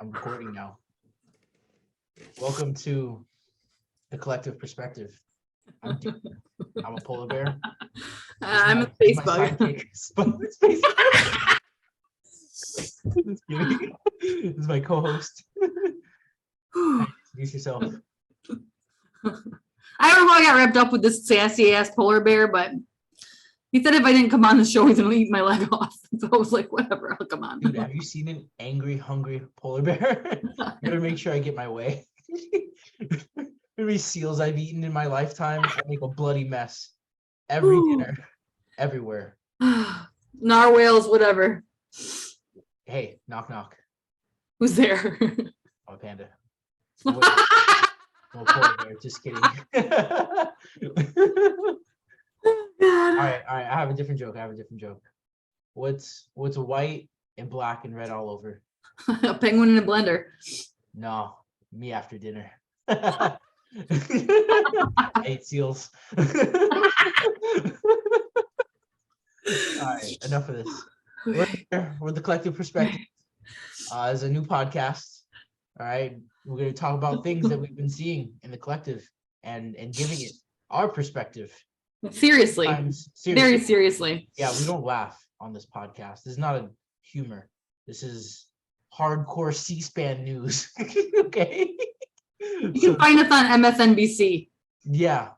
I'm recording now. Welcome to the collective perspective. I'm a polar bear. I'm a space bug. Sidekick. Space bug. Just kidding. This is my co-host. Introduce yourself. I don't know how I got wrapped up with this sassy ass polar bear, but he said if I didn't come on the show, he's gonna eat my leg off. So I was like, whatever, I'll come on. Dude, have you seen an angry, hungry polar bear? Better make sure I get my way. How many seals I've eaten in my lifetime? I make a bloody mess. Every dinner, everywhere. Narwhals, whatever. Hey, knock knock. Who's there? I'm a panda. Wait, no polar bear, just kidding. All right. I have a different joke. What's white and black and red all over? A penguin in a blender. No, me after dinner. I ate seals. All right, enough of this. We're here with the collective perspective. As a new podcast. All right, we're going to talk about things that we've been seeing in the collective and giving it our perspective. Seriously. Very seriously. Yeah, we don't laugh on this podcast. This is not a humor. This is hardcore C-SPAN news. Okay. You can find us on MSNBC. Yeah.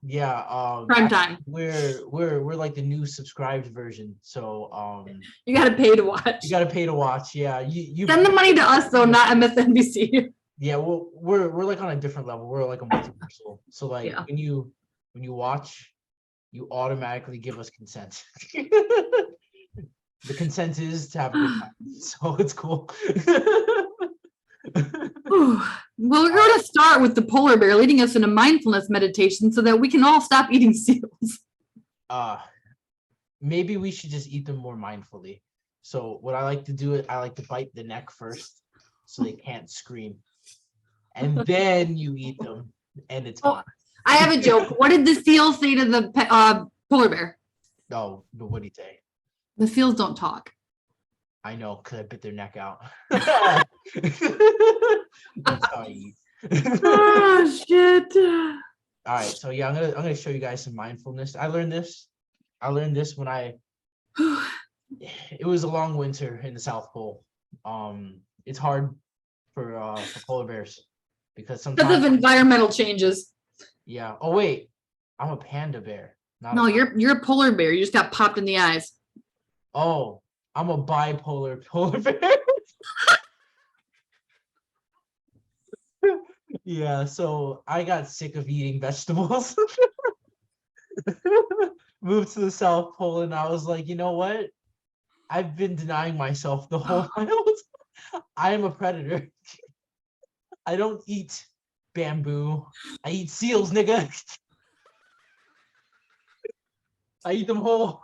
Prime time. We're like the new subscribed version. So you gotta pay to watch. You gotta pay to watch. Yeah. You send the money to us though, not MSNBC. Yeah, well, we're like on a different level. We're like a multiversal. So like when you watch, you automatically give us consent. The consent is to have a good time. So it's cool. Well, we're going to start with the polar bear leading us in a mindfulness meditation so that we can all stop eating seals. Maybe we should just eat them more mindfully. So what I like to do is I like to bite the neck first so they can't scream. And then you eat them and it's fine. I have a joke. What did the seal say to the polar bear? No, but what did he say? The seals don't talk. I know, because I bit their neck out. That's how I eat. Oh, shit. All right, so yeah, I'm gonna show you guys some mindfulness. I learned this when it was a long winter in the South Pole. It's hard for polar bears because sometimes because of environmental changes. Yeah. Oh wait, I'm a panda bear. No, you're a polar bear. You just got popped in the eyes. Oh, I'm a bipolar polar bear. Yeah, so I got sick of eating vegetables. Moved to the South Pole and I was like, you know what? I've been denying myself the whole time. I am a predator. I don't eat bamboo. I eat seals, nigga. I eat them whole.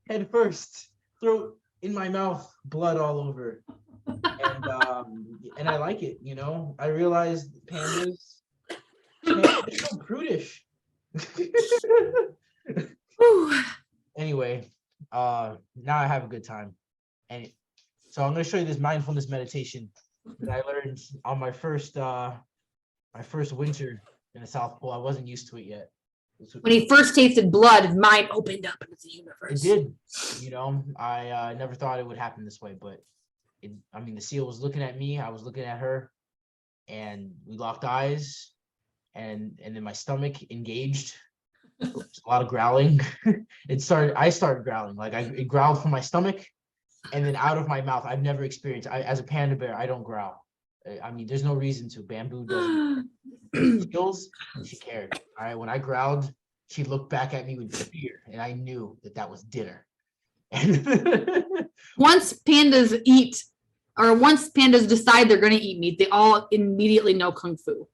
Head first. Throat in my mouth, blood all over. And I like it, you know. I realized pandas are so prudish. Anyway, now I have a good time. And so I'm gonna show you this mindfulness meditation that I learned on my first winter in the South Pole. I wasn't used to it yet. When he first tasted blood, his mind opened up into the universe. It did. You know, I never thought it would happen this way, but the seal was looking at me, I was looking at her, and we locked eyes, and then my stomach engaged. A lot of growling. I started growling. Like it growled from my stomach, and then out of my mouth. I've never experienced. As a panda bear, I don't growl. I mean, there's no reason to. Bamboo doesn't. Skills, she cared. All right, when I growled, she looked back at me with fear, and I knew that was dinner. Once pandas decide they're going to eat meat, they all immediately know kung fu.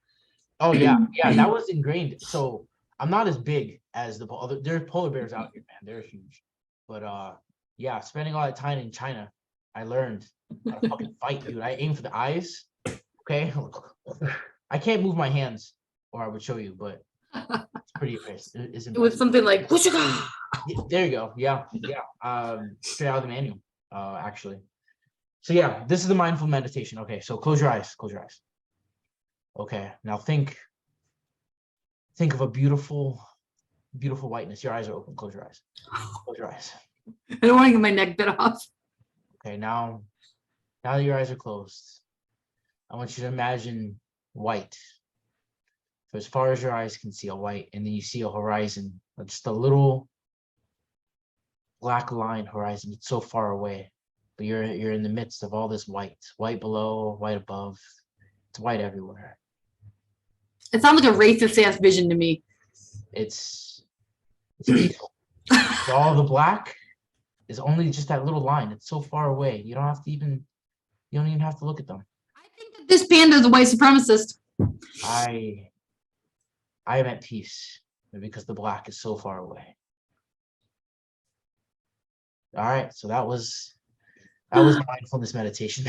Oh yeah, that was ingrained. So I'm not as big as the other. There's polar bears out here, man. They're huge. But yeah, spending all that time in China, I learned how to fucking fight, dude. I aim for the eyes. Okay, I can't move my hands, or I would show you, but it's pretty impressive. It was something like there you go. Yeah. Straight out of the manual, actually. So yeah, this is the mindful meditation. Okay, so close your eyes. Close your eyes. Okay, now think of a beautiful, beautiful whiteness. Your eyes are open. Close your eyes. Close your eyes. I don't want to get my neck bit off. Okay, now that your eyes are closed, I want you to imagine white. So as far as your eyes can see, a white, and then you see a horizon, just a little black line horizon. It's so far away, but you're in the midst of all this white below, white above. It's white everywhere. It sounds like a racist ass vision to me. It's peaceful. So all the black is only just that little line. It's so far away. You don't even have to look at them. I think that this panda is a white supremacist. I am at peace because the black is so far away. All right, so that was mindfulness meditation.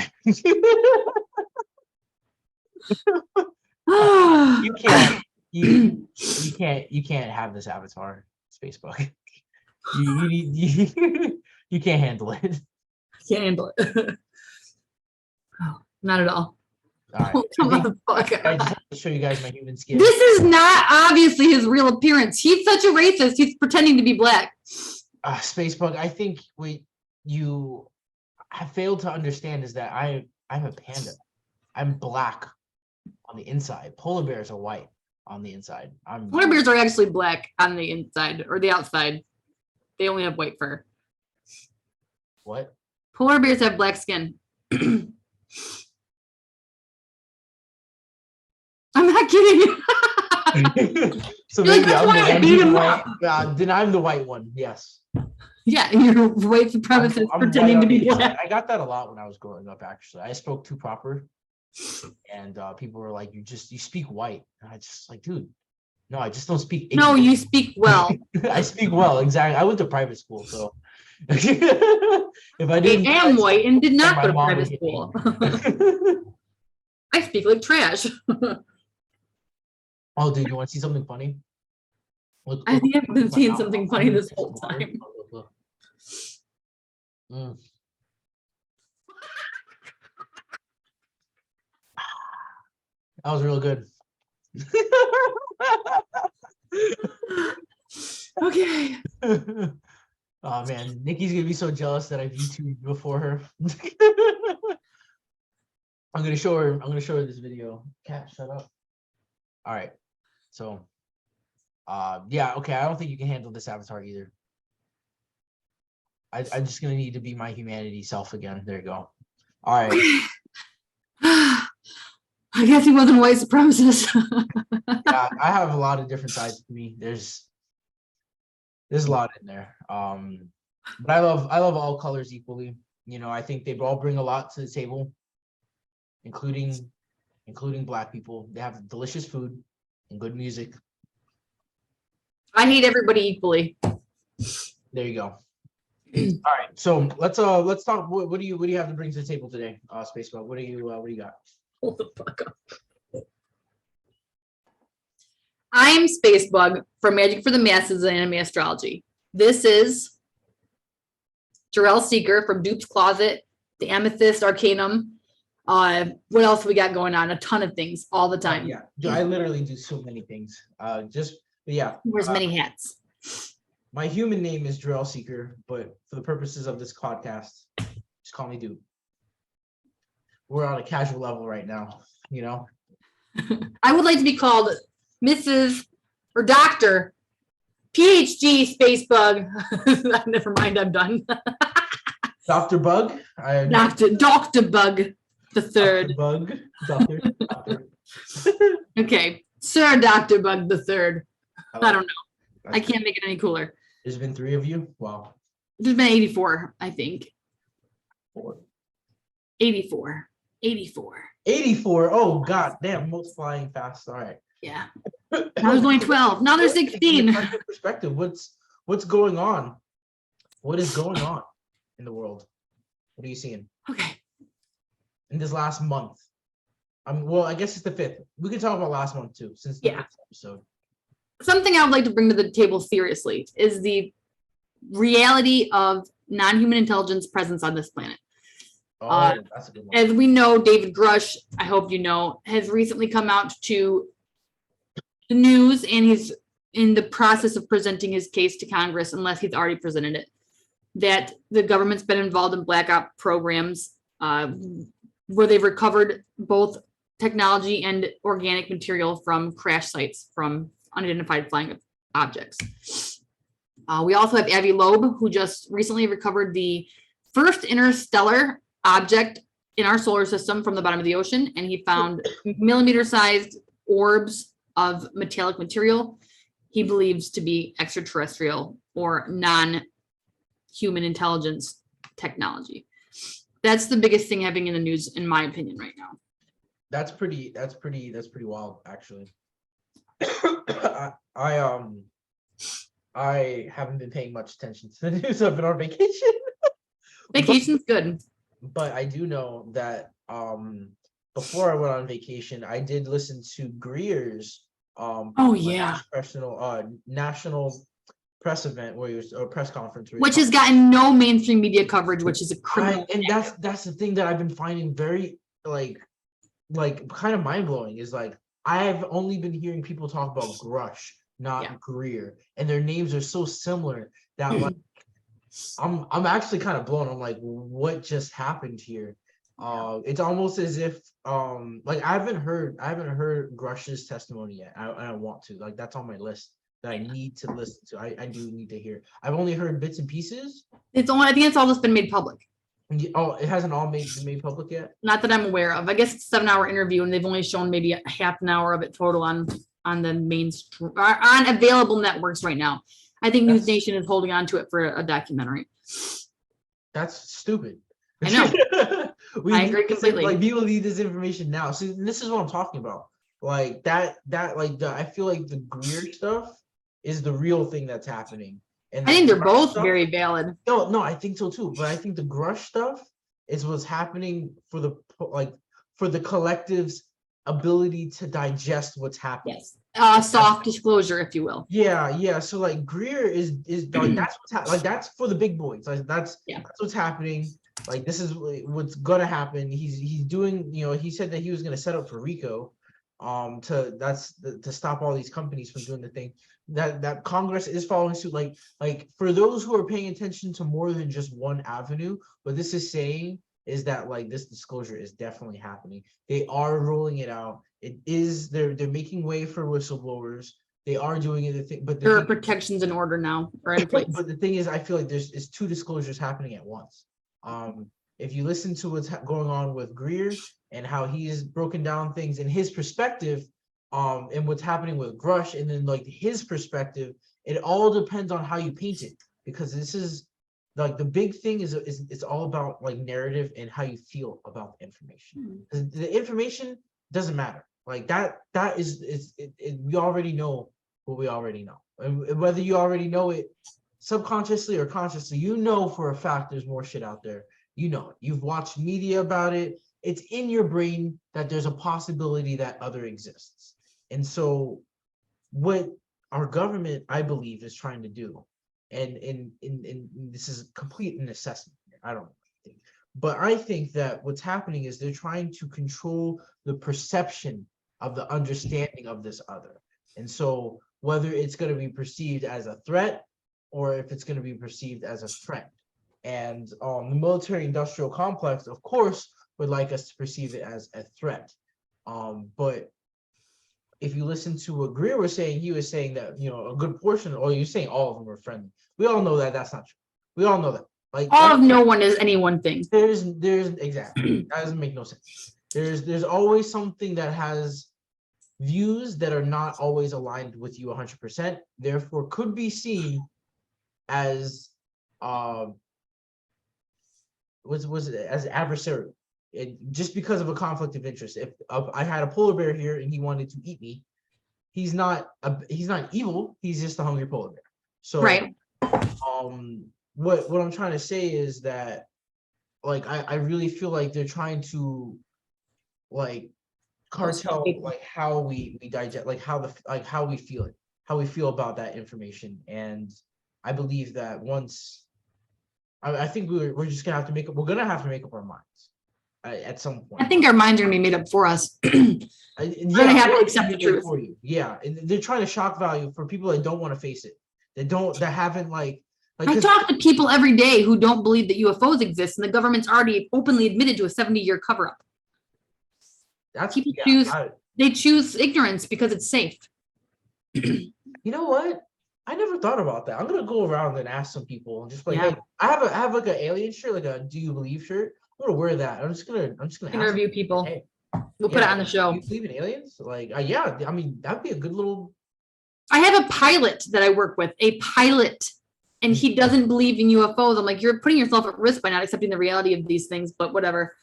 you can't have this avatar, Spacebug. You can't handle it. Can't handle it. Oh, not at all. All right. I just have to show you guys my human skin. This is not obviously his real appearance. He's such a racist. He's pretending to be black. Spacebug, I think what you have failed to understand is that I'm a panda. I'm black on the inside. Polar bears are white on the inside. Polar bears are actually black on the inside or the outside. They only have white fur. What? Polar bears have black skin. I'm not kidding. So You're maybe like, that's why I beat him up. then I'm the white one. Yes. Yeah, you're white supremacist I'm pretending to be inside. black. I got that a lot when I was growing up. Actually, I spoke too proper, and people were like, "You speak white." And I just like, dude, no, I just don't speak. No, you speak well. I speak well. Exactly. I went to private school, so if I didn't, I am white and did not my go to mom private would hit school. me. I speak like trash. Oh, dude, you want to see something funny? Look, I think I've been my seeing mouth. something I'm funny gonna this drink whole some water. time. Look. Mm. That was real good. Okay. Oh man, Nikki's gonna be so jealous that I've YouTubed before her. I'm gonna show her this video. Cat, shut up. All right. So yeah, okay. I don't think you can handle this avatar either. I'm just gonna need to be my humanity self again. There you go. All right. I guess he wasn't a white supremacist. Yeah, I have a lot of different sides to me. There's a lot in there. But I love all colors equally. You know, I think they all bring a lot to the table, including Black people. They have delicious food and good music. I hate everybody equally. There you go. All right, so let's talk. What do you have to bring to the table today, Spacebug? What do you got? Hold the fuck up. I'm Spacebug from Magic for the Masses and Anime Astrology. This is Jarrell Seeker from Dupe's Closet, the Amethyst Arcanum. What else we got going on? A ton of things all the time. Yeah, I literally do so many things. Wears many hats. My human name is Jarrell Seeker, but for the purposes of this podcast, just call me Dupe. We're on a casual level right now, you know. I would like to be called Mrs. or Dr. PhD Spacebug. Never mind, I'm done. Dr. Bug. Dr. Bug the third. Dr. Bug. Doctor. Okay, Sir Dr. Bug the third. I don't know. That's I can't make it any cooler. There's been 3 of you. Wow. There's been 84, I think. 4. 84. 84. Oh god damn, multiplying fast. All right. Yeah. Now there's only 12. Now there's 16. Perspective. What's going on? What is going on in the world? What are you seeing? Okay. In this last month. Well, I guess it's the 5th. We can talk about last month too, since the 5th episode. Something I would like to bring to the table seriously is the reality of non-human intelligence presence on this planet. Oh, that's a good one. As we know, David Grusch, I hope you know, has recently come out to the news, and he's in the process of presenting his case to Congress, unless he's already presented it, that the government's been involved in black op programs where they've recovered both technology and organic material from crash sites from unidentified flying objects. We also have Avi Loeb, who just recently recovered the first interstellar object in our solar system from the bottom of the ocean, and he found millimeter-sized orbs of metallic material he believes to be extraterrestrial or non-human intelligence technology. That's the biggest thing happening in the news, in my opinion, right now. That's pretty wild, actually. I haven't been paying much attention to the news. I've been on vacation. Vacation's good. But I do know that before I went on vacation, I did listen to Greer's national press event where he was, or press conference, which has gotten no mainstream media coverage, which is a criminal. And that's the thing that I've been finding very like kind of mind blowing is like I've only been hearing people talk about Grusch, not Greer, and their names are so similar that like I'm actually kind of blown. I'm like, what just happened here? It's almost as if like I haven't heard Grush's testimony yet. I want to, like, that's on my list that I need to listen to. I do need to hear. I've only heard bits and pieces. I think it's all just been made public. Oh, it hasn't all been made public yet? Not that I'm aware of. I guess it's a 7-hour interview, and they've only shown maybe a half an hour of it total on the mainstream, on available networks right now. I think News Nation is holding on to it for a documentary. That's stupid. I know. I agree completely. Like, people need this information now. See, this is what I'm talking about. Like that I feel like the Greer stuff is the real thing that's happening. And I think they're both very valid. No, I think so too. But I think the Grusch stuff is what's happening for the collective's ability to digest what's happening. Yes. Soft disclosure, if you will. Yeah. So like Greer is like that's what's that's for the big boys. Like that's what's happening. Like this is what's gonna happen. He's doing, he said that he was gonna set up for RICO, to stop all these companies from doing the thing. That Congress is following suit. Like for those who are paying attention to more than just one avenue, what this is saying is that like this disclosure is definitely happening. They are rolling it out. It is they're making way for whistleblowers. They are doing it. But there are protections in order now, right? But the thing is, I feel like there's two disclosures happening at once. If you listen to what's going on with Greer and how he has broken down things in his perspective, and what's happening with Grusch, and then like his perspective, it all depends on how you paint it, because this is like the big thing is it's all about like narrative and how you feel about the information. The information doesn't matter. Like that is we already know what we already know, and whether you already know it subconsciously or consciously, for a fact there's more shit out there. You've watched media about it. It's in your brain that there's a possibility that other exists. And so what our government, I believe, is trying to do, and this is complete an assessment, I don't think, but I think that what's happening is they're trying to control the perception of the understanding of this other. And so whether it's going to be perceived as a threat or if it's going to be perceived as a friend. And the military industrial complex, of course, would like us to perceive it as a threat. But if you listen to what Greer was saying, he was saying that, a good portion, or you're saying all of them are friendly. We all know that that's not true. We all know that. Like all of no one is any one thing. There's exactly, that doesn't make no sense. There's always something that has views that are not always aligned with you 100%, therefore could be seen as as adversarial. Just because of a conflict of interest. If I had a polar bear here and he wanted to eat me, he's not evil. He's just a hungry polar bear. So right. What I'm trying to say is that like I really feel like they're trying to like cartel like how we digest, like how we feel it, how we feel about that information. And I believe that once I think we're just gonna have to make up our minds. at some point. I think our minds are gonna be made up for us. Yeah, have to or accept the be made truth. for you. Yeah, and they're trying to shock value for people that don't want to face it. That haven't like I 'cause- talk to people every day who don't believe that UFOs exist, and the government's already openly admitted to a 70-year cover-up. that's People yeah, choose they choose ignorance because it's safe. you know what? I never thought about that. I'm gonna go around and ask some people and just like, Yeah. hey, I have like an alien shirt, like a "Do you believe" shirt. I'm gonna wear that. I'm just gonna ask Interview them, people. hey, We'll put it on the do show. you believe in aliens? Like, yeah. I mean, that'd be a good little. I have a pilot that I work with, a pilot, and he doesn't believe in UFOs. I'm like, you're putting yourself at risk by not accepting the reality of these things, but whatever.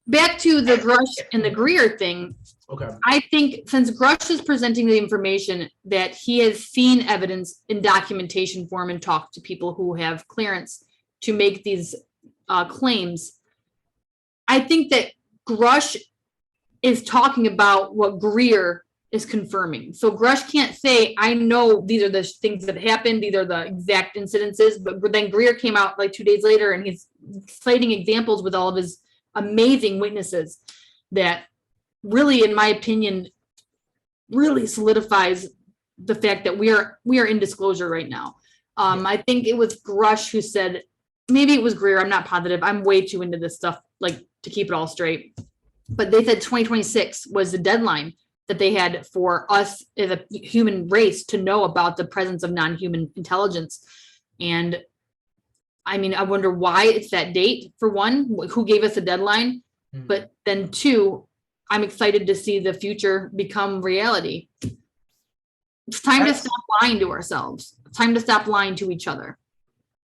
Back to the Grusch and the Greer thing. Okay. I think since Grusch is presenting the information that he has seen evidence in documentation form and talked to people who have clearance to make these claims, I think that Grusch is talking about what Greer is confirming. So Grusch can't say, I know these are the things that happened, these are the exact incidences, but then Greer came out like 2 days later and he's citing examples with all of his amazing witnesses that really, in my opinion, really solidifies the fact that we are in disclosure right now. I think it was Grusch who said, maybe it was Greer, I'm not positive. I'm way too into this stuff, like to keep it all straight. But they said 2026 was the deadline that they had for us as a human race to know about the presence of non-human intelligence. And I mean, I wonder why it's that date, for one, who gave us a deadline, but then two, I'm excited to see the future become reality. It's time to stop lying to ourselves. It's time to stop lying to each other.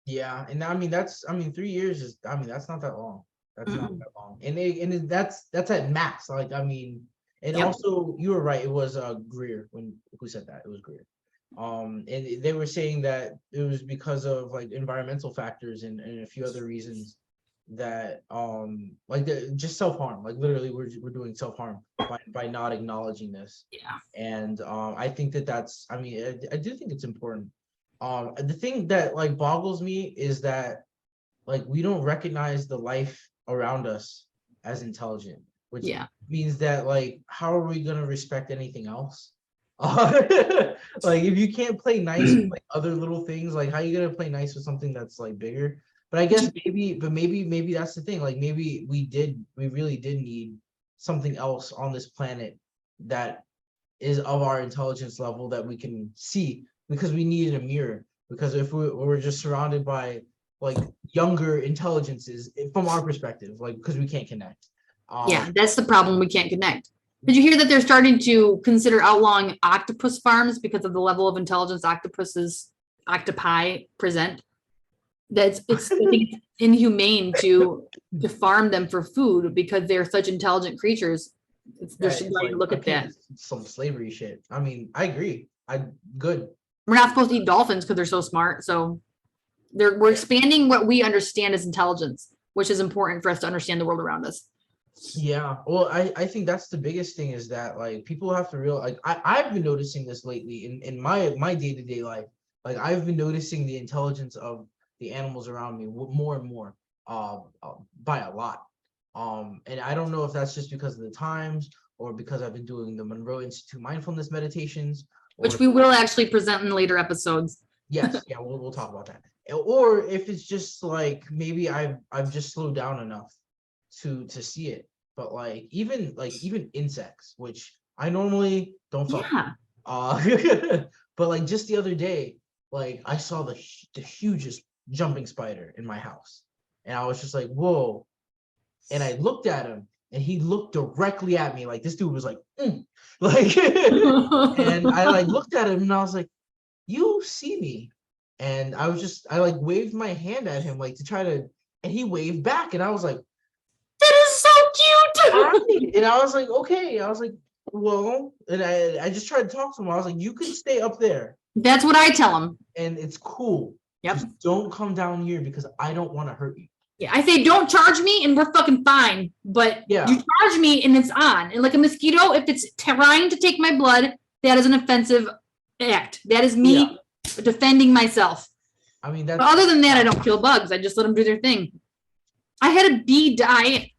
Yeah, and I mean 3 years is that's not that long. That's not that long. And that's at max. Like I mean, and also you were right, it was Greer who said that. It was Greer. And they were saying that it was because of like environmental factors and a few other reasons that like just self-harm, like literally we're doing self-harm by not acknowledging this. And I think that's I do think it's important. The thing that like boggles me is that like we don't recognize the life around us as intelligent, which means that like how are we going to respect anything else? Like if you can't play nice with like other little things, like how are you gonna play nice with something that's like bigger? But I guess maybe that's the thing. Like maybe we really did need something else on this planet that is of our intelligence level that we can see, because we needed a mirror. Because if we're just surrounded by like younger intelligences from our perspective, like because we can't connect. That's the problem. We can't connect. Did you hear that they're starting to consider outlawing octopus farms because of the level of intelligence octopi present? I think it's inhumane to farm them for food because they're such intelligent creatures. There's like, look at that. Some slavery shit. I mean, I agree. Good. We're not supposed to eat dolphins because they're so smart. So we're expanding what we understand as intelligence, which is important for us to understand the world around us. Yeah, well, I think that's the biggest thing, is that like people have to realize, like I've been noticing this lately in my day-to-day life. Like I've been noticing the intelligence of the animals around me more and more, by a lot. And I don't know if that's just because of the times or because I've been doing the Monroe Institute mindfulness meditations, which we will actually present in later episodes. Yes, yeah, we'll talk about that. Or if it's just like maybe I've just slowed down enough to see it. But like even insects, which I normally don't fuck with. But like just the other day, like I saw the hugest jumping spider in my house, and I was just like, whoa. And I looked at him and he looked directly at me, like this dude was like like and I like looked at him and I was like, you see me? And I like waved my hand at him like to try to, and he waved back, and I was like, that is so cute. And I was like, okay. I was like, well, and I just tried to talk to him. I was like, you can stay up there. That's what I tell him. And it's cool. Yep. Just don't come down here because I don't want to hurt you. Yeah, I say don't charge me and we're fucking fine. But you charge me and it's on. And like a mosquito, if it's trying to take my blood, that is an offensive act. That is me defending myself. I mean, but other than that, I don't kill bugs. I just let them do their thing. I had a bee die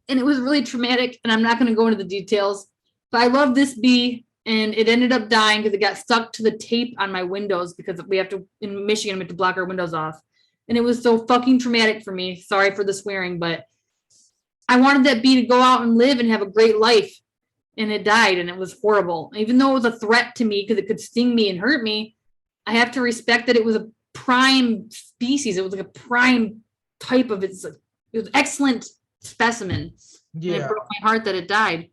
and it was really traumatic, and I'm not going to go into the details, but I love this bee, and it ended up dying because it got stuck to the tape on my windows because we have to, in Michigan, we have to block our windows off. And it was so fucking traumatic for me. Sorry for the swearing, but I wanted that bee to go out and live and have a great life. And it died, and it was horrible. Even though it was a threat to me because it could sting me and hurt me, I have to respect that it was a prime species. It was like a prime type of it was excellent specimen. And it broke my heart that it died.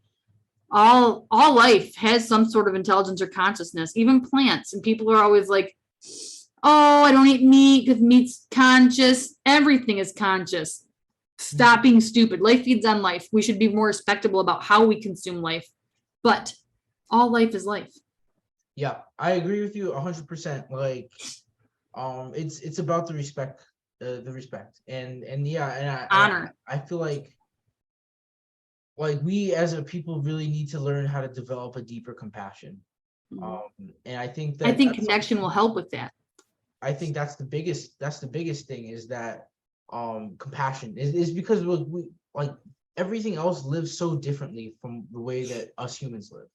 All life has some sort of intelligence or consciousness, even plants. And people are always like, oh, I don't eat meat because meat's conscious. Everything is conscious. Stop being stupid. Life feeds on life. We should be more respectable about how we consume life. But all life is life. Yeah, I agree with you 100%. Like, it's about the respect, and yeah, and honor. I feel like we as a people really need to learn how to develop a deeper compassion. And I think connection will help with that. I think that's the biggest thing, is that compassion is because we like everything else lives so differently from the way that us humans live.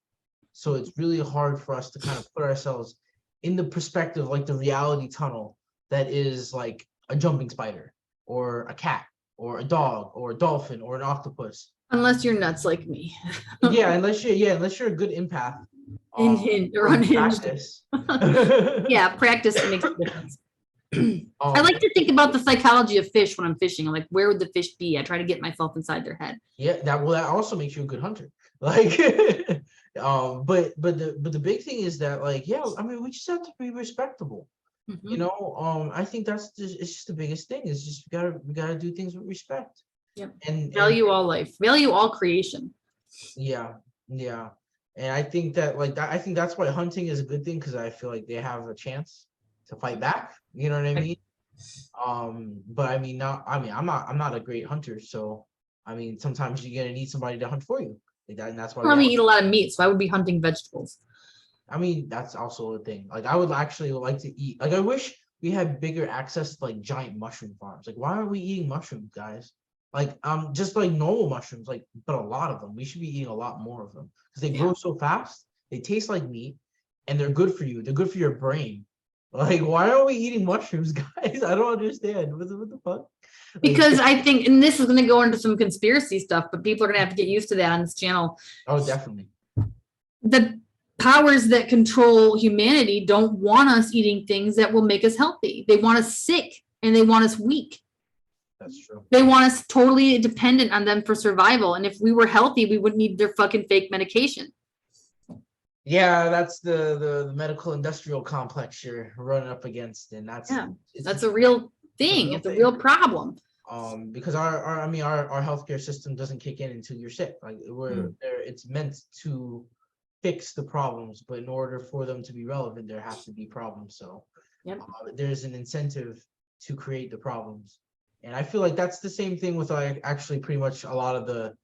So it's really hard for us to kind of put ourselves in the perspective, like the reality tunnel that is like a jumping spider or a cat or a dog or a dolphin or an octopus. Unless you're nuts like me. unless you're a good empath. Or unhinged. Practice. Yeah, practice makes a difference. I like to think about the psychology of fish when I'm fishing. I'm like, where would the fish be? I try to get myself inside their head. Yeah, that also makes you a good hunter. Like, but the big thing is that, like, yeah, I mean, we just have to be respectable. You know, I think it's just the biggest thing, is just we gotta do things with respect. Yep. And value all life, value all creation. Yeah. And I think that, like, I think that's why hunting is a good thing, because I feel like they have a chance to fight back. You know what I mean? But I mean, I'm not a great hunter, so I mean, sometimes you're gonna need somebody to hunt for you. Like that, and that's why we eat a lot of meat, so I would be hunting vegetables. I mean, that's also a thing. Like, I would actually like to eat. Like, I wish we had bigger access to like giant mushroom farms. Like, why aren't we eating mushrooms, guys? Like, just like normal mushrooms, like, but a lot of them. We should be eating a lot more of them, because they grow so fast. They taste like meat, and they're good for you. They're good for your brain. Like, why are we eating mushrooms, guys? I don't understand. What the fuck? Like, because I think, and this is going to go into some conspiracy stuff, but people are going to have to get used to that on this channel. Oh, definitely. The powers that control humanity don't want us eating things that will make us healthy. They want us sick, and they want us weak. That's true. They want us totally dependent on them for survival. And if we were healthy, we wouldn't need their fucking fake medication. Yeah, that's the medical industrial complex you're running up against, and that's a real thing. It's a real problem. Because our healthcare system doesn't kick in until you're sick. Like, we're there, it's meant to fix the problems, but in order for them to be relevant, there has to be problems. So there's an incentive to create the problems, and I feel like that's the same thing with, like, actually pretty much a lot of the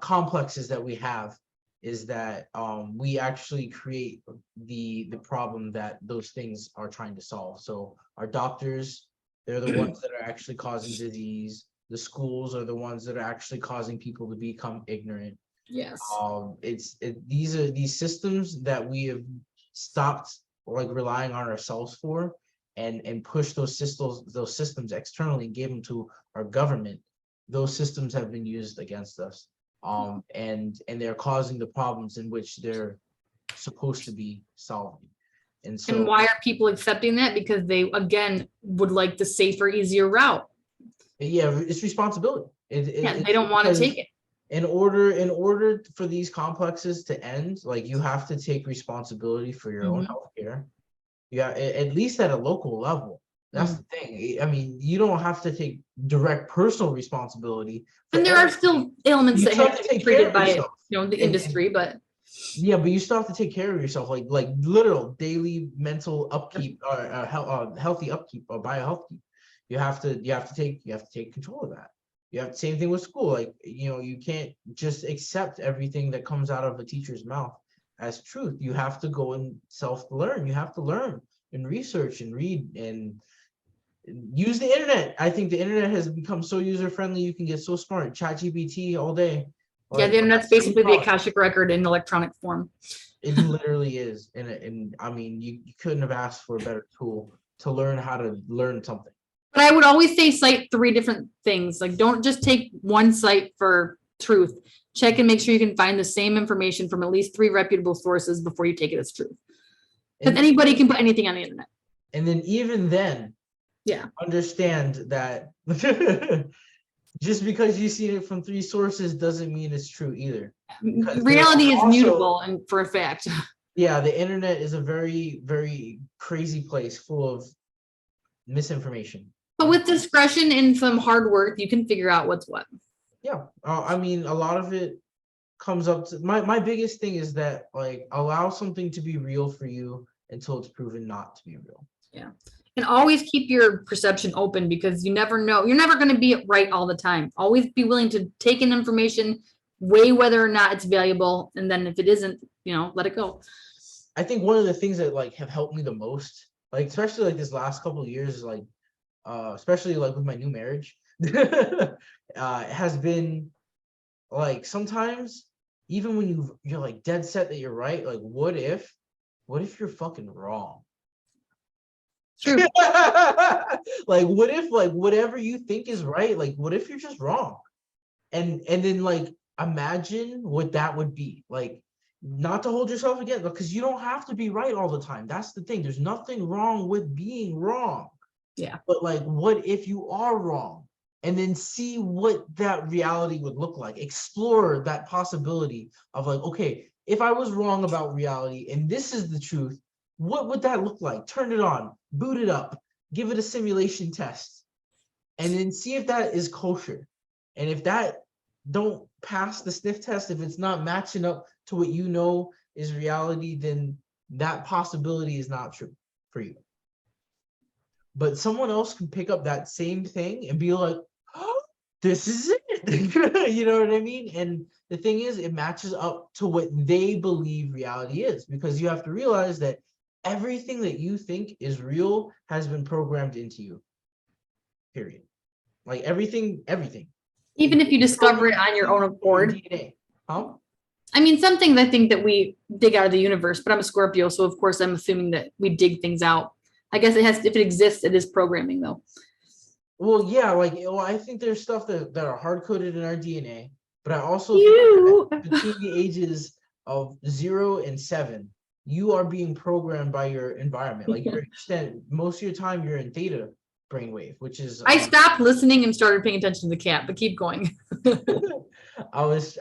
complexes that we have, is that we actually create the problem that those things are trying to solve. So our doctors, they're the ones that are actually causing disease. The schools are the ones that are actually causing people to become ignorant. Yes. These are these systems that we have stopped, like, relying on ourselves for, and push those systems externally and gave them to our government. Those systems have been used against us. And they're causing the problems in which they're supposed to be solving. And so, and why are people accepting that? Because they, again, would like the safer, easier route. Yeah, it's responsibility. They don't want to take it. In order for these complexes to end, like, you have to take responsibility for your own healthcare. Yeah, at least at a local level. That's the thing. I mean, you don't have to take direct personal responsibility. And there are still ailments that have to be treated by the industry, but yeah, but you still have to take care of yourself, like literal daily mental upkeep, or healthy upkeep, or biohealth keep. You have to take control of that. You have the same thing with school. Like, you can't just accept everything that comes out of a teacher's mouth as truth. You have to go and self-learn. You have to learn and research and read, and use the internet. I think the internet has become so user friendly. You can get so smart. ChatGPT all day. Yeah, the internet's basically the Akashic record in electronic form. It literally is, and I mean, you couldn't have asked for a better tool to learn how to learn something. But I would always say cite 3 different things. Like, don't just take one site for truth. Check and make sure you can find the same information from at least 3 reputable sources before you take it as truth. Because anybody can put anything on the internet. And then even then, yeah, understand that just because you've seen it from 3 sources doesn't mean it's true either. Reality is mutable, and for a fact. Yeah, the internet is a very, very crazy place full of misinformation. But with discretion and some hard work, you can figure out what's what. Yeah, I mean, a lot of it comes up to my biggest thing is that, like, allow something to be real for you until it's proven not to be real. Yeah. And always keep your perception open, because you never know. You're never going to be right all the time. Always be willing to take in information, weigh whether or not it's valuable, and then if it isn't, let it go. I think one of the things that like have helped me the most, like especially like this last couple of years, is like especially like with my new marriage, has been like sometimes even when you're like dead set that you're right, like what if you're fucking wrong? True. Like what if like whatever you think is right, like what if you're just wrong? And then like imagine what that would be like. Not to hold yourself against, because you don't have to be right all the time. That's the thing. There's nothing wrong with being wrong. Yeah. But like, what if you are wrong? And then see what that reality would look like. Explore that possibility of like, okay, if I was wrong about reality and this is the truth, what would that look like? Turn it on, boot it up, give it a simulation test, and then see if that is kosher. And if that don't pass the sniff test, if it's not matching up to what you know is reality, then that possibility is not true for you. But someone else can pick up that same thing and be like, oh, this is it. You know what I mean? And the thing is, it matches up to what they believe reality is, because you have to realize that everything that you think is real has been programmed into you, period. Like everything. Even if you discover it on your own accord. DNA. Huh? I mean, some things I think that we dig out of the universe, but I'm a Scorpio, so of course I'm assuming that we dig things out. I guess if it exists, it is programming though. Well, yeah, like, well, I think there's stuff that are hard-coded in our DNA, but I also think that between the ages of 0 and 7, you are being programmed by your environment. Like most of your time you're in theta brainwave, which is I stopped listening and started paying attention to the cat, but keep going. I was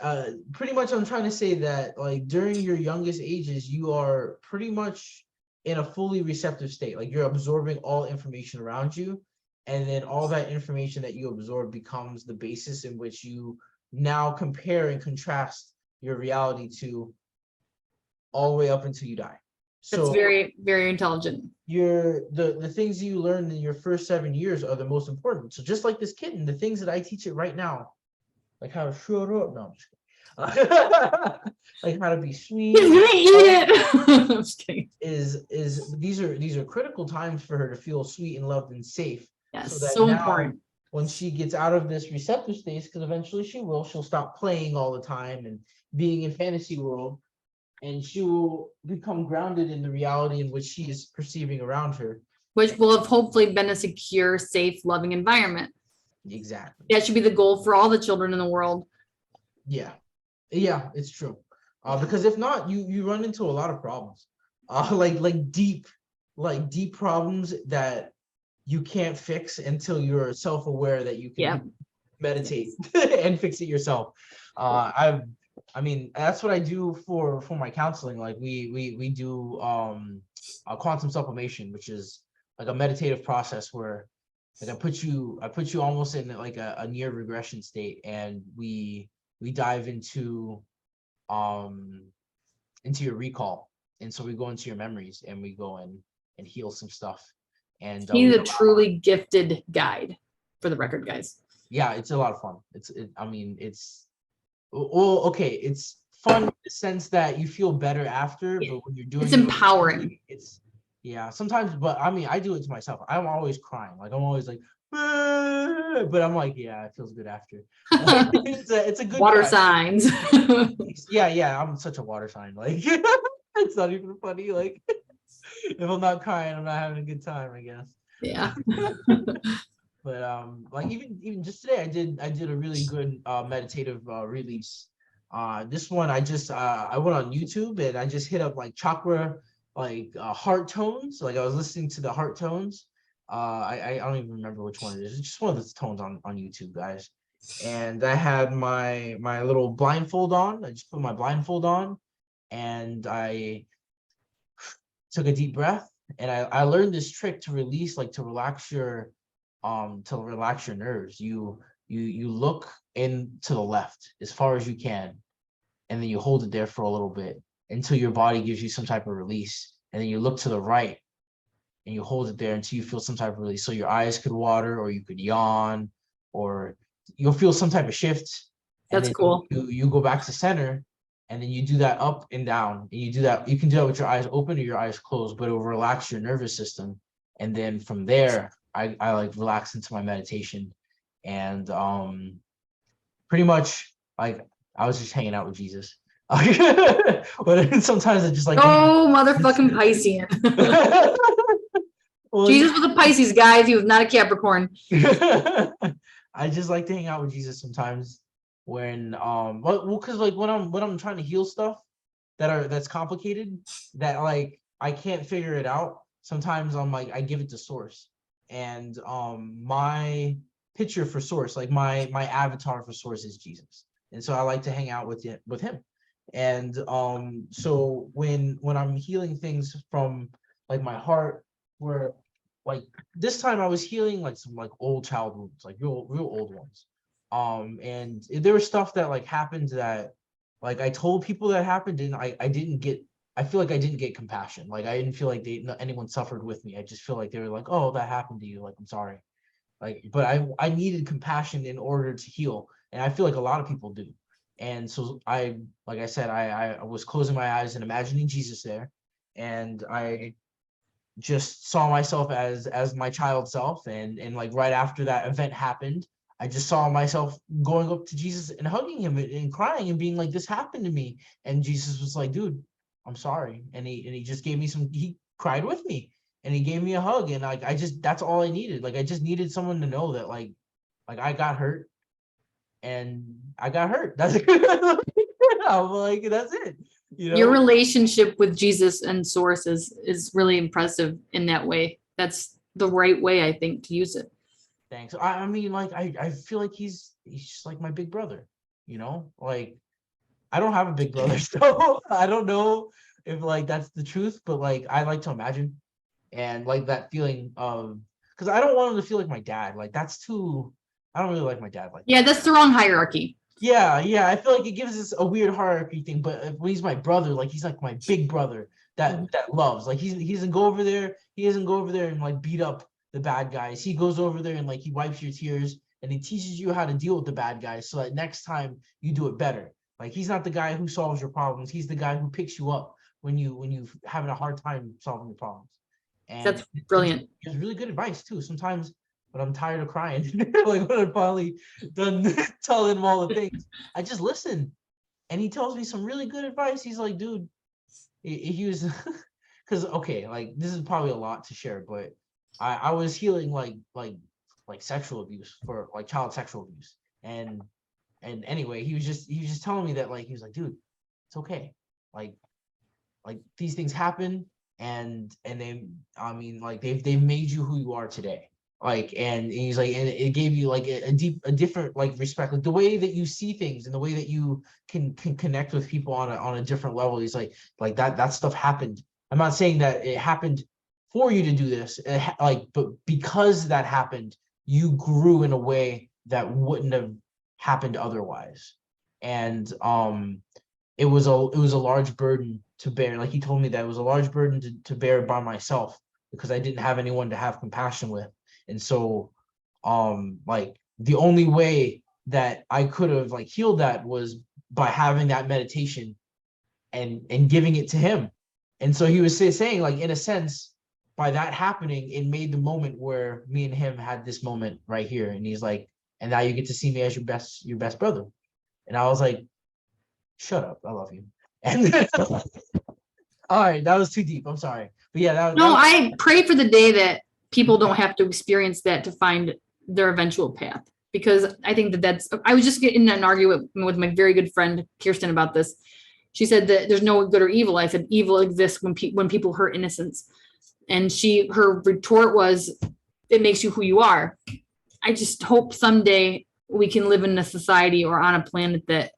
pretty much, I'm trying to say that like during your youngest ages, you are pretty much in a fully receptive state. Like you're absorbing all information around you. And then all that information that you absorb becomes the basis in which you now compare and contrast your reality to all the way up until you die. So that's very, very intelligent. The things you learn in your first 7 years are the most important. So just like this kitten, the things that I teach it right now, like how to shut up, no, I'm just kidding. Like how to be sweet. He's gonna eat it. I'm just kidding. These are critical times for her to feel sweet and loved and safe. Yes, so that so now, important. When she gets out of this receptive state, because eventually she'll stop playing all the time and being in fantasy world, and she will become grounded in the reality in which she is perceiving around her. Which will have hopefully been a secure, safe, loving environment. Exactly. That should be the goal for all the children in the world. Yeah, it's true. Because if not, you run into a lot of problems. Like deep problems that you can't fix until you're self-aware that you can meditate and fix it yourself. I mean, that's what I do for my counseling. Like we do a quantum sublimation, which is like a meditative process where like I put you almost in like a near regression state, and we dive into your recall. And so we go into your memories and we go and heal some stuff. And he's a truly gifted guide, for the record, guys. Yeah, it's a lot of fun. It's fun in the sense that you feel better after, but when you're doing it's empowering. Yeah, sometimes, but I mean, I do it to myself. I'm always crying. Like I'm always like, "Ah," but I'm like, yeah, it feels good after. Like, it's a good Water cry. signs. Yeah, yeah, I'm such a water sign. Like it's not even funny. Like if I'm not crying, I'm not having a good time, I guess. Yeah. But like even just today, I did a really good meditative release. This one I went on YouTube and I just hit up like chakra like heart tones. Like I was listening to the heart tones. I don't even remember which one it is. It's just one of the tones on YouTube, guys. And I had my little blindfold on. I just put my blindfold on, and I took a deep breath. And I learned this trick to release, like to relax your nerves. You look in to the left as far as you can, and then you hold it there for a little bit until your body gives you some type of release. And then you look to the right and you hold it there until you feel some type of release. So your eyes could water, or you could yawn, or you'll feel some type of shift. And That's then cool. you go back to center, and then you do that up and down. And you do that, you can do that with your eyes open or your eyes closed, but it will relax your nervous system. And then from there, I like relax into my meditation. And pretty much like I was just hanging out with Jesus. But sometimes I just like Oh, motherfucking Piscean. well, Jesus was a Pisces, guys. He was not a Capricorn. I just like to hang out with Jesus sometimes when well because like when I'm trying to heal stuff that's complicated, that like I can't figure it out. Sometimes I'm like I give it to source. And my picture for source, like my avatar for source is Jesus. And so I like to hang out with him. And so when I'm healing things from like my heart, where like this time I was healing like some like old child wounds, like real old ones. And there was stuff that like happened that like I told people that happened, and I didn't get, I feel like I didn't get compassion. Like I didn't feel like anyone suffered with me. I just feel like they were like, oh, that happened to you, like I'm sorry. Like, but I needed compassion in order to heal, and I feel like a lot of people do. And so like I said, I was closing my eyes and imagining Jesus there, and I just saw myself as my child self. And like right after that event happened, I just saw myself going up to Jesus and hugging him and crying and being like, this happened to me. And Jesus was like, dude, I'm sorry. And he just gave me he cried with me, and he gave me a hug. And like that's all I needed. Like I just needed someone to know that like I got hurt, and I got hurt. That's I'm like, that's it. Your relationship with Jesus and source is really impressive in that way. That's the right way, I think, to use it. Thanks. I mean, like I feel like he's just like my big brother, like I don't have a big brother, so I don't know if like that's the truth, but like I like to imagine, and like that feeling of, because I don't want him to feel like my dad. Like that's too, I don't really like my dad like Yeah, that. that's the wrong hierarchy. Yeah, I feel like it gives us a weird hierarchy thing, but when he's my brother, like he's like my big brother that loves. Like he doesn't go over there, and like beat up the bad guys. He goes over there and like he wipes your tears, and he teaches you how to deal with the bad guys so that next time you do it better. Like he's not the guy who solves your problems. He's the guy who picks you up when you having a hard time solving your problems. And That's brilliant. it's really good advice too. Sometimes when I'm tired of crying, like when I'm finally done telling him all the things, I just listen, and he tells me some really good advice. He's like, dude, he was, because okay, like this is probably a lot to share, but I was healing like sexual abuse, for like child sexual abuse, and anyway, he was just telling me that, like he was like, dude, it's okay, like these things happen, and they, I mean, like they've made you who you are today. Like, and he's like, and it gave you like a different like respect, like the way that you see things and the way that you can connect with people on a different level. He's like that stuff happened. I'm not saying that it happened for you to do this, like, but because that happened, you grew in a way that wouldn't have happened otherwise. And it was a large burden to bear. Like he told me that it was a large burden to bear by myself, because I didn't have anyone to have compassion with. And so like the only way that I could have like healed that was by having that meditation and giving it to him. And so he was saying, like, in a sense, by that happening, it made the moment where me and him had this moment right here. And he's like, and now you get to see me as your best brother. And I was like, shut up, I love you. And then, all right, that was too deep. I'm sorry. But yeah, No, I pray for the day that people don't have to experience that to find their eventual path. Because I think I was just getting in an argument with my very good friend Kirsten about this. She said that there's no good or evil. I said evil exists when people hurt innocence. And her retort was, it makes you who you are. I just hope someday we can live in a society or on a planet that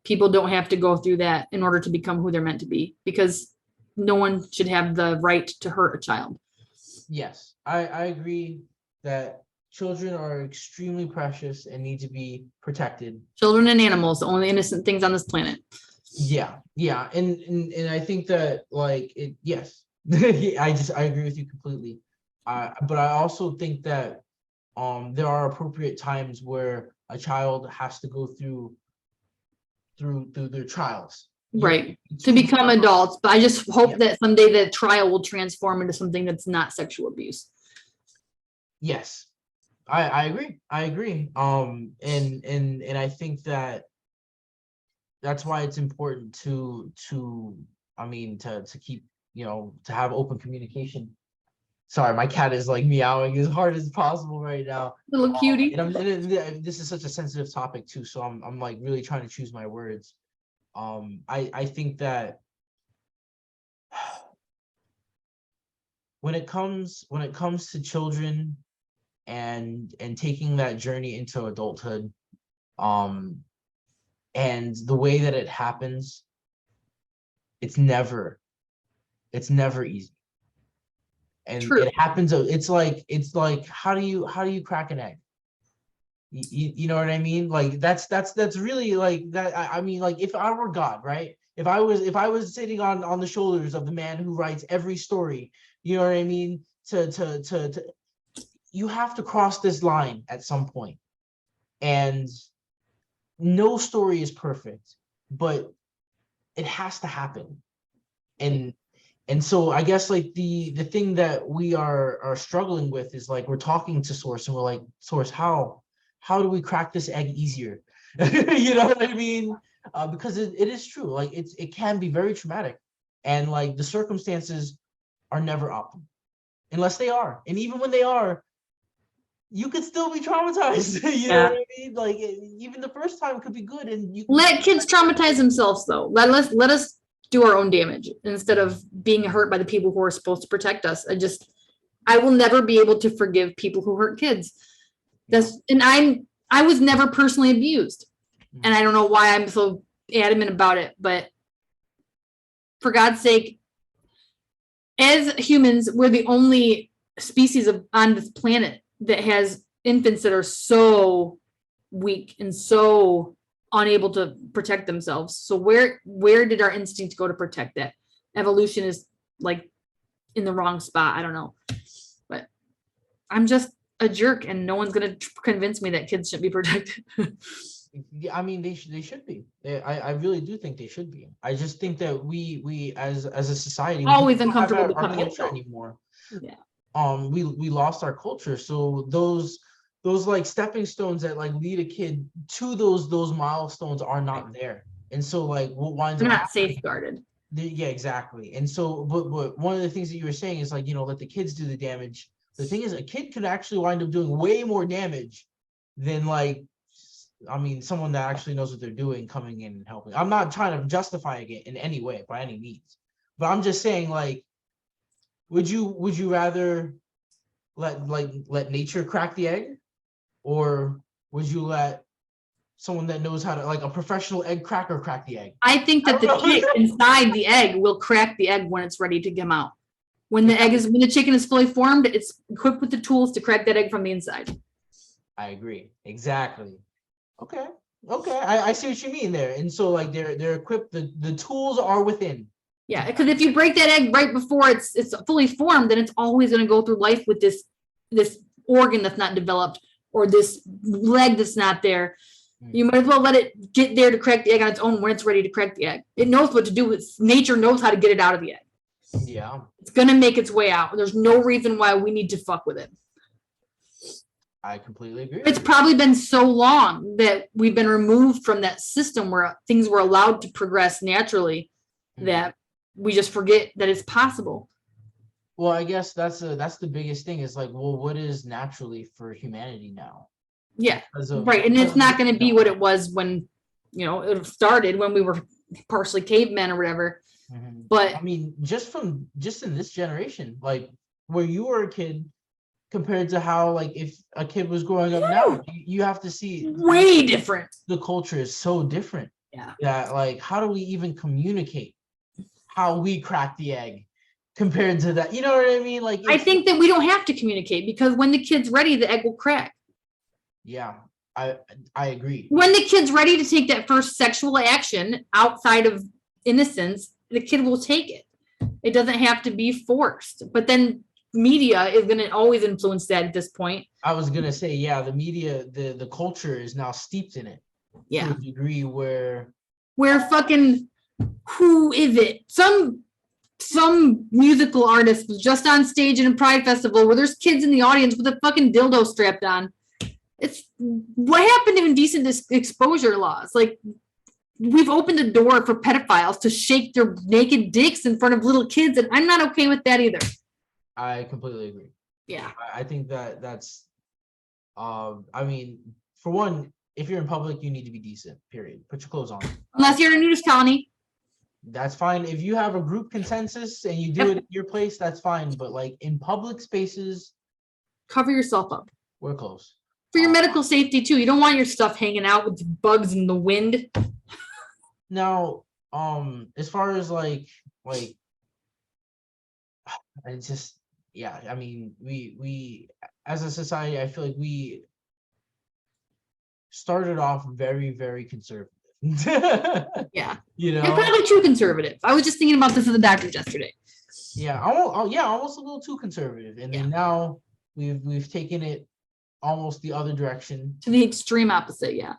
people don't have to go through that in order to become who they're meant to be, because no one should have the right to hurt a child. Yes, I agree that children are extremely precious and need to be protected. Children and animals, the only innocent things on this planet. Yeah. And I think that like it, yes, I agree with you completely. But I also think that there are appropriate times where a child has to go through their trials. Right. To become adults. But I just hope that someday that trial will transform into something that's not sexual abuse. Yes. I agree. And I think that's why it's important to keep, to have open communication. Sorry, my cat is like meowing as hard as possible right now. Little cutie. And this is such a sensitive topic too, so I'm like really trying to choose my words. I think that when it comes to children and taking that journey into adulthood, and the way that it happens, it's never easy. And True. It happens, it's like how do you crack an egg? You know what I mean? Like that's really like that. I mean, like if I were God, right? If I was sitting on the shoulders of the man who writes every story, you know what I mean? To you have to cross this line at some point. And no story is perfect, but it has to happen. And so I guess like the thing that we are struggling with is like we're talking to Source and we're like, Source, how do we crack this egg easier? You know what I mean? Because it is true. Like it can be very traumatic, and like the circumstances are never optimal unless they are. And even when they are, you could still be traumatized. You know what I mean? Like even the first time could be good, and you let kids traumatize themselves though. Let us do our own damage instead of being hurt by the people who are supposed to protect us. I will never be able to forgive people who hurt kids. I was never personally abused, and I don't know why I'm so adamant about it, but for God's sake, as humans, we're the only species on this planet that has infants that are so weak and so unable to protect themselves. So where did our instinct go to protect that? Evolution is like in the wrong spot. I don't know, but I'm just a jerk, and no one's gonna convince me that kids shouldn't be protected. I mean, they should be. I really do think they should be. I just think that we as a society Always we don't have uncomfortable our becoming culture adult. anymore. Yeah. We lost our culture, so those like stepping stones that like lead a kid to those milestones are not there. And so like what winds They're up not safeguarded. yeah, exactly. And so but one of the things that you were saying is like, let the kids do the damage. The thing is, a kid could actually wind up doing way more damage than like, I mean, someone that actually knows what they're doing coming in and helping. I'm not trying to justify it in any way by any means, but I'm just saying, like, would you rather let nature crack the egg, or would you let someone that knows how to, like a professional egg cracker, crack the egg? I think that the chick inside the egg will crack the egg when it's ready to come out. When the chicken is fully formed, it's equipped with the tools to crack that egg from the inside. I agree. Exactly. Okay. I see what you mean there. And so like they're equipped, the tools are within. Yeah, because if you break that egg right before it's fully formed, then it's always going to go through life with this organ that's not developed, or this leg that's not there. You might as well let it get there to crack the egg on its own when it's ready to crack the egg. It knows what to do. Nature knows how to get it out of the egg. Yeah, It's gonna make its way out. There's no reason why we need to fuck with it. I completely agree. It's probably been so long that we've been removed from that system where things were allowed to progress naturally that we just forget that it's possible. Well, I guess that's the biggest thing. Is like, well, what is naturally for humanity now? Yeah, Right. and it's not going to be what it was when, it started when we were partially cavemen or whatever. But I mean, just in this generation, like where you were a kid compared to how, like, if a kid was growing up now, you have to see way different. The culture is so different. Yeah. Like, how do we even communicate how we crack the egg compared to that? You know what I mean? Like, I think that we don't have to communicate because when the kid's ready, the egg will crack. Yeah, I agree. When the kid's ready to take that first sexual action outside of innocence, the kid will take it. It doesn't have to be forced. But then media is going to always influence that at this point. I was gonna say, yeah, the media, the culture is now steeped in it. Yeah. To a degree where fucking, who is it? Some musical artist was just on stage in a Pride festival where there's kids in the audience with a fucking dildo strapped on. It's what happened to indecent exposure laws. Like, we've opened the door for pedophiles to shake their naked dicks in front of little kids, and I'm not okay with that either. I completely agree. Yeah. I think that's I mean, for one, if you're in public, you need to be decent, period. Put your clothes on. Unless you're in a nudist colony. That's fine. If you have a group consensus and you do it at your place, that's fine. But like in public spaces, cover yourself up. Wear clothes. For your medical safety too. You don't want your stuff hanging out with bugs in the wind. Now, as far as like I just, yeah, I mean, we as a society, I feel like we started off very, very conservative. Yeah. You know, and probably too conservative. I was just thinking about this at the doctor's yesterday. Yeah, almost a little too conservative. And then now we've taken it almost the other direction. To the extreme opposite, yeah.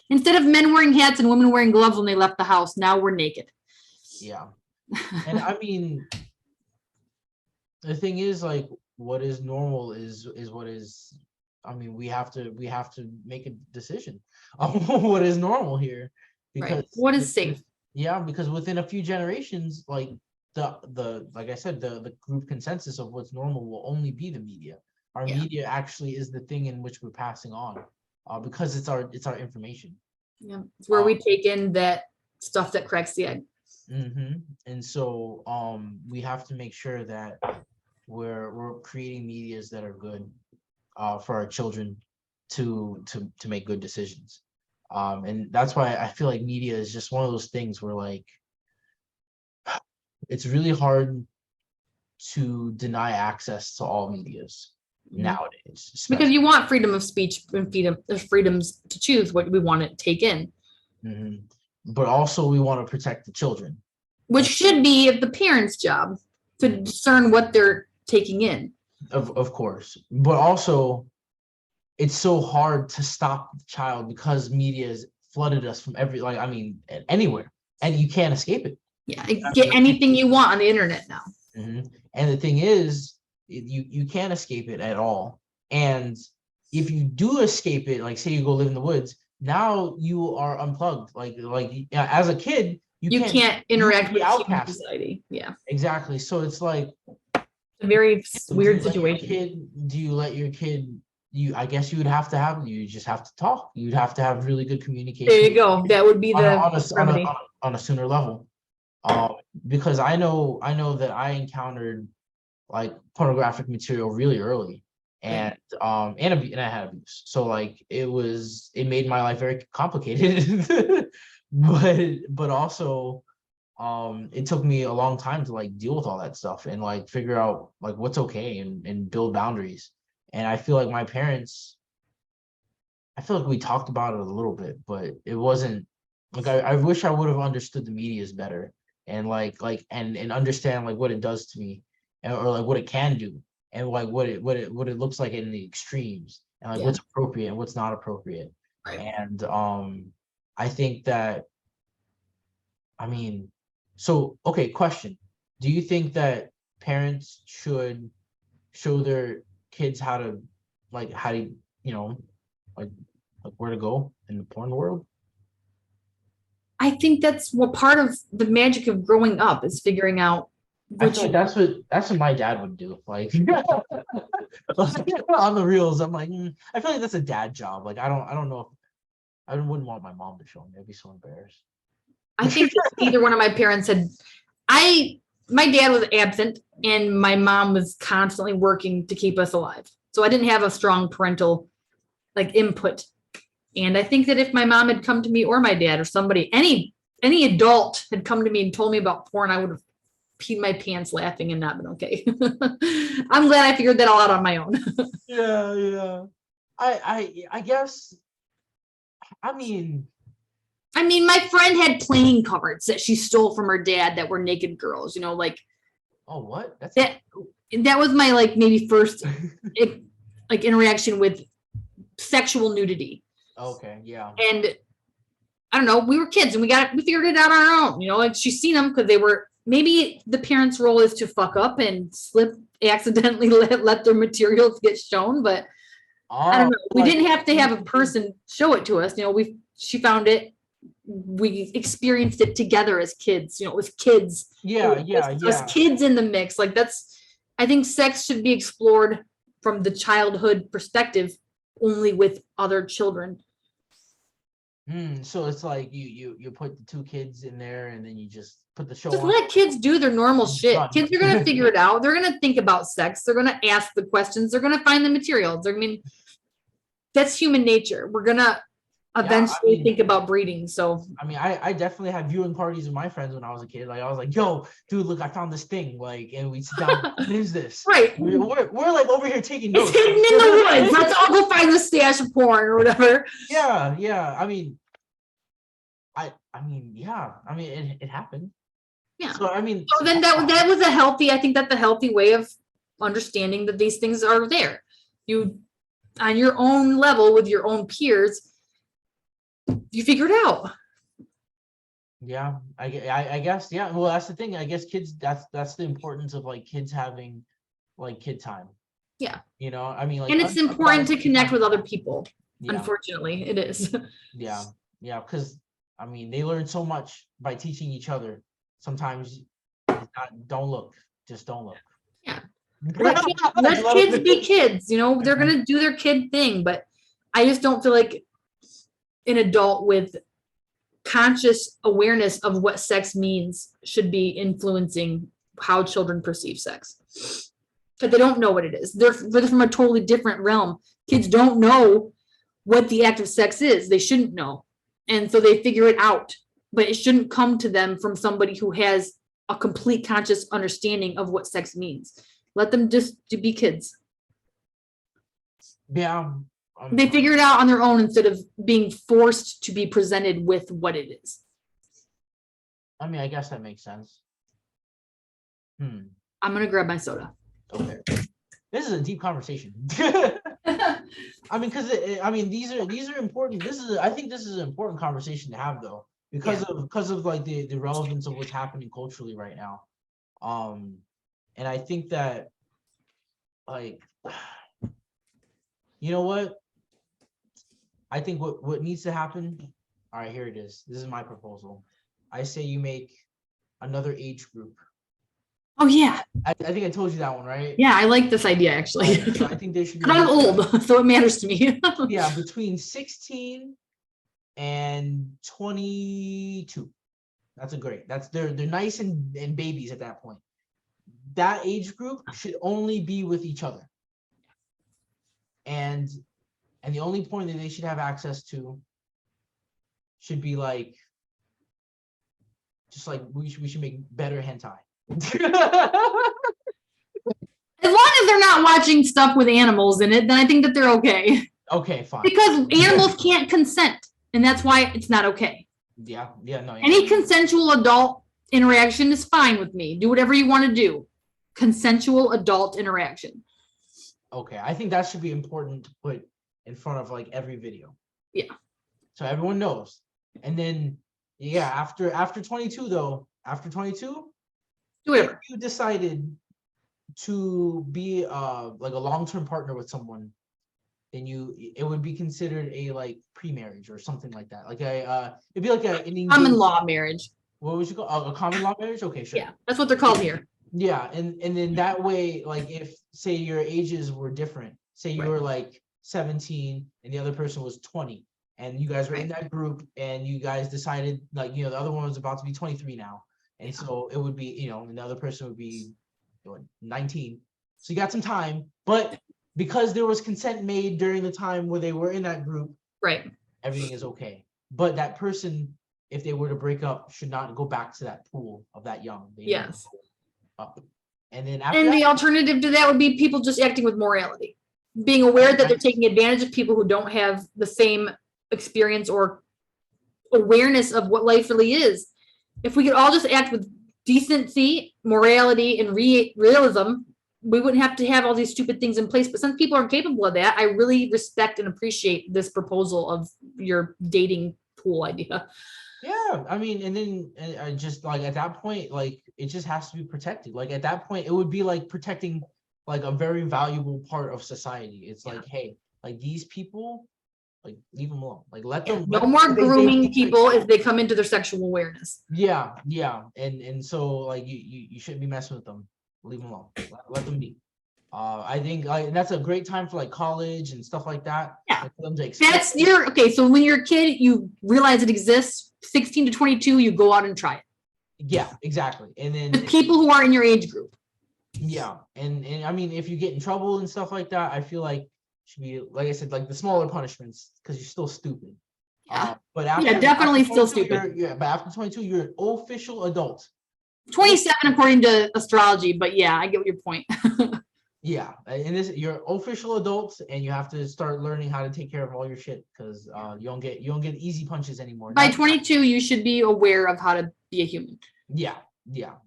Instead of men wearing hats and women wearing gloves when they left the house, now we're naked. Yeah. And I mean, the thing is, like, what is normal is what is, I mean, we have to make a decision on what is normal here. Because what is safe? Yeah, because within a few generations, like like I said, the group consensus of what's normal will only be the media. Our media actually is the thing in which we're passing on, because it's our information. Yeah, it's where we take in that stuff that cracks the egg. And so we have to make sure that we're creating medias that are good for our children to make good decisions. And that's why I feel like media is just one of those things where, like, it's really hard to deny access to all medias nowadays, especially. Because you want freedom of speech and freedoms to choose what we want to take in. But also we want to protect the children, which should be the parents' job to discern what they're taking in. Of course, but also it's so hard to stop the child because media has flooded us from anywhere, and you can't escape it. Yeah, get anything you want on the internet now. And the thing is, you can't escape it at all. And if you do escape it, like say you go live in the woods, now you are unplugged. Like as a kid, you can't interact with human society. Yeah, exactly. So it's like a very weird situation. Do you let your kid? I guess you just have to talk. You'd have to have really good communication. There you go. That would be on a sooner level. Because I know that I encountered like pornographic material really early, and I had abuse. So like it made my life very complicated. but also it took me a long time to like deal with all that stuff and like figure out like what's okay and build boundaries. And I feel like my parents, I feel like we talked about it a little bit, but it wasn't like I wish I would have understood the medias better and and understand like what it does to me, or like what it can do, and like what it looks like in the extremes, and like what's appropriate and what's not appropriate. And I think that, I mean, so okay, question. do you think that parents should show their kids how to, like, how to, you know, like, where to go in the porn world? I think that's what part of the magic of growing up is figuring out I what feel like you, that's what my dad would do. Like, on the reels, I'm like, I feel like that's a dad job. Like, I don't know if I wouldn't want my mom to show me. I'd be so embarrassed. I think if either one of my parents had, my dad was absent and my mom was constantly working to keep us alive. So I didn't have a strong parental like input. And I think that if my mom had come to me or my dad or somebody, any adult had come to me and told me about porn, I would have peed my pants laughing and not been okay. I'm glad I figured that all out on my own. Yeah, yeah. I guess. I mean, My friend had playing cards that she stole from her dad that were naked girls, like oh, what? That's that was my like maybe first like interaction with sexual nudity. okay. Yeah. And I don't know, we were kids and we figured it out on our own, like she's seen them because they were, maybe the parents' role is to fuck up and slip accidentally let their materials get shown, but I don't know. We didn't have to have a person show it to us. She found it. We experienced it together as kids. It was kids. Yeah, yeah, yeah. Us kids in the mix. Like I think sex should be explored from the childhood perspective, only with other children. So it's like you put the two kids in there and then you just put the show Just on. let kids do their normal shit. Done. Kids are gonna figure it out. They're gonna think about sex. They're gonna ask the questions. They're gonna find the materials. That's human nature. We're gonna eventually think about breeding. So I definitely had viewing parties with my friends when I was a kid. Like, I was like, yo, dude, look, I found this thing. Like, and we sit down, what is this? Right. We're like over here taking notes. It's hidden in the woods. Let's all go find the stash of porn or whatever. Yeah, yeah. Yeah. It happened. Yeah. So so then that was a healthy, I think that's a healthy way of understanding that these things are there. You, on your own level with your own peers, you figure it out. Yeah, I guess, yeah. Well, that's the thing. I guess kids, that's the importance of like kids having like kid time. Yeah. Like, and it's important to connect with other people. Yeah. Unfortunately, it is. Yeah, because they learn so much by teaching each other. Sometimes don't look, just don't look. Yeah. Let kids be kids, they're gonna do their kid thing, but I just don't feel like an adult with conscious awareness of what sex means should be influencing how children perceive sex. Because they don't know what it is. They're from a totally different realm. Kids don't know what the act of sex is. They shouldn't know. And so they figure it out. But it shouldn't come to them from somebody who has a complete conscious understanding of what sex means. Let them just to be kids. Yeah. They figure it out on their own instead of being forced to be presented with what it is. I guess that makes sense. I'm gonna grab my soda. Okay. This is a deep conversation. Because these are important. I think this is an important conversation to have, though, because of like the relevance of what's happening culturally right now. And I think that, like, you know what? I think what needs to happen. All right, here it is. This is my proposal. I say you make another age group. Oh yeah. I think I told you that one, right? Yeah, I like this idea actually. So I think they should be. I'm old, so it matters to me. Yeah, between 16 and 22. They're nice and babies at that point. That age group should only be with each other. And the only point that they should have access to should be like, just like we should make better hentai. As long as they're not watching stuff with animals in it, then I think that they're okay. Okay, fine. Because animals can't consent, and that's why it's not okay. Yeah, no. Any consensual adult interaction is fine with me. Do whatever you want to do. Consensual adult interaction. Okay, I think that should be important to put in front of like every video. Yeah. So everyone knows. And then after 22 though, after 22, Do if whatever. you decided to be like a long-term partner with someone, then it would be considered a like pre-marriage or something like that. Like it'd be like an Common law marriage. What would you call a common law marriage? Okay, sure. Yeah, that's what they're called here. Yeah, and then that way, like if say your ages were different, say you were like 17 and the other person was 20, and you guys were in that group and you guys decided like, the other one was about to be 23 now. And so it would be, and the other person would be 19. So you got some time, but because there was consent made during the time where they were in that group, right, everything is okay. But that person, if they were to break up, should not go back to that pool of that young. Yes. Up. And then after and that, the alternative to that would be people just acting with morality, being aware that they're taking advantage of people who don't have the same experience or awareness of what life really is. If we could all just act with decency, morality, and realism, we wouldn't have to have all these stupid things in place. But since people aren't capable of that, I really respect and appreciate this proposal of your dating pool idea. Yeah, I mean, and then I just like at that point, like it just has to be protected. Like at that point, it would be like protecting like a very valuable part of society. It's like, hey, like these people, like leave them alone. Like let them. No more grooming people as they come into their sexual awareness. Yeah, and so like you shouldn't be messing with them. Leave them alone. Let them be. I think like that's a great time for like college and stuff like that. Yeah, like, them to that's your okay. So when you're a kid, you realize it exists. 16 to 22, you go out and try it. Yeah, exactly. And then with people who are in your age group. Yeah, and I mean, if you get in trouble and stuff like that, I feel like should be like I said, like the smaller punishments because you're still stupid. Yeah, but after, definitely after still stupid. But after 22, you're an official adult. 27 according to astrology, but yeah, I get your point. Yeah, and you're official adults, and you have to start learning how to take care of all your shit because you don't get easy punches anymore. By 22, you should be aware of how to be a human. Yeah,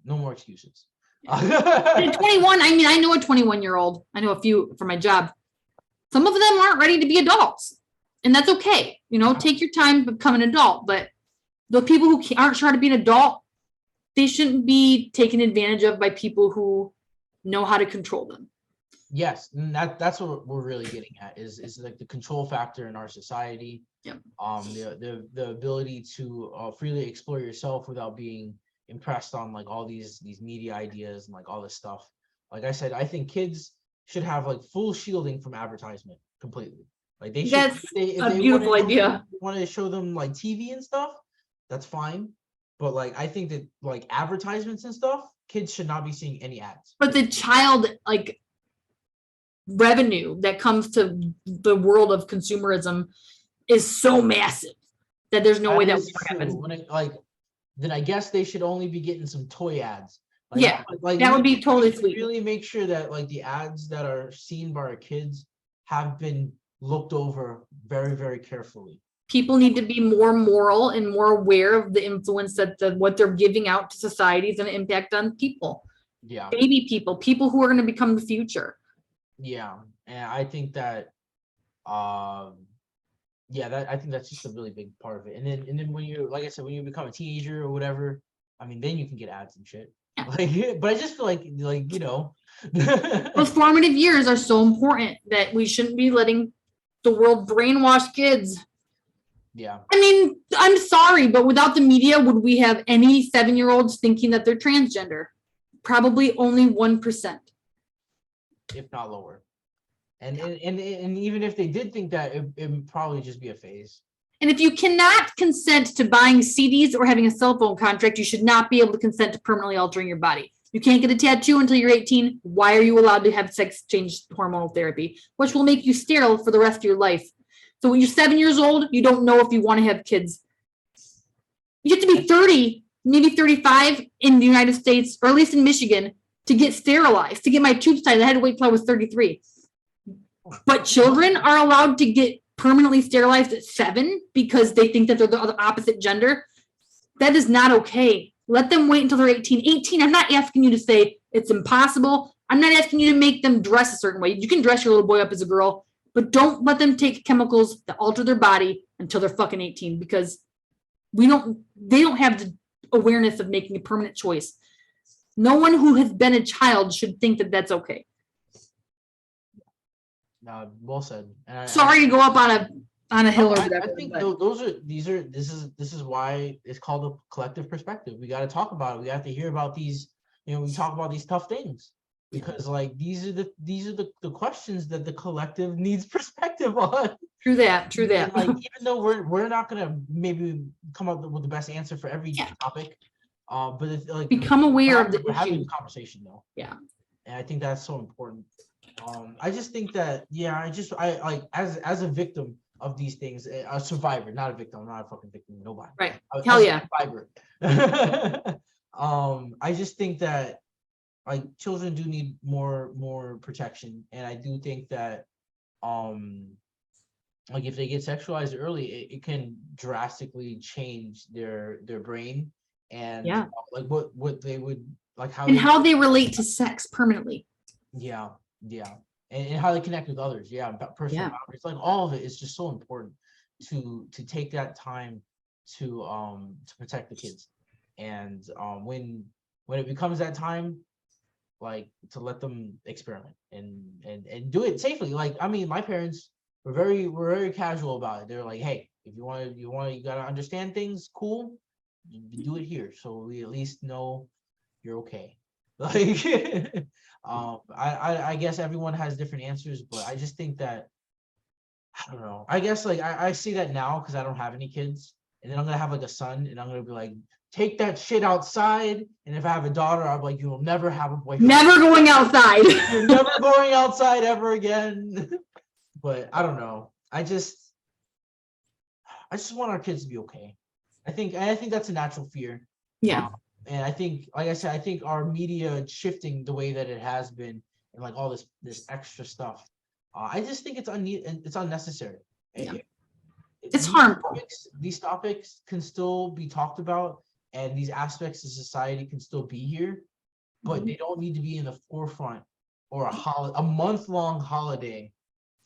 no more excuses. At 21, I mean, I know a 21-year-old. I know a few for my job. Some of them aren't ready to be adults, and that's okay. Take your time to become an adult. But the people who aren't sure how to be an adult, they shouldn't be taken advantage of by people who know how to control them. Yes, and that's what we're really getting at is like the control factor in our society. Yep. The ability to freely explore yourself without being impressed on like all these media ideas and like all this stuff. Like I said, I think kids should have like full shielding from advertisement completely. Like they should. That's a beautiful idea. Want to show them like TV and stuff, that's fine. But like I think that like advertisements and stuff, kids should not be seeing any ads. But the child like revenue that comes to the world of consumerism is so massive that there's no way that would happen. Then I guess they should only be getting some toy ads. Like that would be totally sweet. Really make sure that like the ads that are seen by our kids have been looked over very, very carefully. People need to be more moral and more aware of the influence that what they're giving out to society is going to impact on people. Yeah. Baby people who are going to become the future. Yeah. And I think that I think that's just a really big part of it. And then when you, like I said, when you become a teenager or whatever, I mean, then you can get ads and shit. Yeah. Like, but I just feel like those formative years are so important that we shouldn't be letting the world brainwash kids. Yeah. I mean, I'm sorry, but without the media, would we have any 7-year-olds thinking that they're transgender? Probably only 1%. If not lower. And even if they did think that, it would probably just be a phase. And if you cannot consent to buying CDs or having a cell phone contract, you should not be able to consent to permanently altering your body. You can't get a tattoo until you're 18. Why are you allowed to have sex change hormonal therapy, which will make you sterile for the rest of your life? So when you're 7 years old, you don't know if you want to have kids. You have to be 30, maybe 35 in the United States, or at least in Michigan, to get sterilized, to get my tubes tied. I had to wait till I was 33. But children are allowed to get permanently sterilized at 7 because they think that they're the opposite gender. That is not okay. Let them wait until they're 18. 18, I'm not asking you to say it's impossible. I'm not asking you to make them dress a certain way. You can dress your little boy up as a girl, but don't let them take chemicals that alter their body until they're fucking 18 because they don't have the awareness of making a permanent choice. No one who has been a child should think that that's okay. Well said. And Sorry to go up on a hill or I whatever. think But this is why it's called a collective perspective. We got to talk about it. We have to hear about these, we talk about these tough things, because like these are the questions that the collective needs perspective on. True that. And, like, even though we're not gonna maybe come up with the best answer for every topic, but it's like Become aware of the we're having a issue. conversation though. Yeah. And I think that's so important. I just think that, I like, as a victim of these things, a survivor, not a victim. I'm not a fucking victim, nobody. Right. As Hell a yeah. survivor. I just think that, like, children do need more protection, and I do think that, like, if they get sexualized early, it can drastically change their brain, and like what they would like, how they relate to sex permanently. Yeah. And how they connect with others. Personal boundaries. Like, all of it is just so important to take that time to protect the kids. And when it becomes that time, like, to let them experiment and do it safely. Like, I mean, my parents were very casual about it. They're like, hey, if you want, you gotta understand things, cool, you do it here, so we at least know you're okay. Like, I guess everyone has different answers, but I just think that, I don't know. I guess, like, I see that now because I don't have any kids, and then I'm gonna have like a son, and I'm gonna be like, take that shit outside. And if I have a daughter, I'm like, you will never have a boyfriend. Never going outside. You're never going outside ever again. But I don't know. I just want our kids to be okay. I think that's a natural fear. Yeah. And I think, like I said, I think our media shifting the way that it has been, and like all this extra stuff, I just think it's unnecessary. Yeah. It's harmful. These topics can still be talked about, and these aspects of society can still be here, but they don't need to be in the forefront, or a month-long holiday,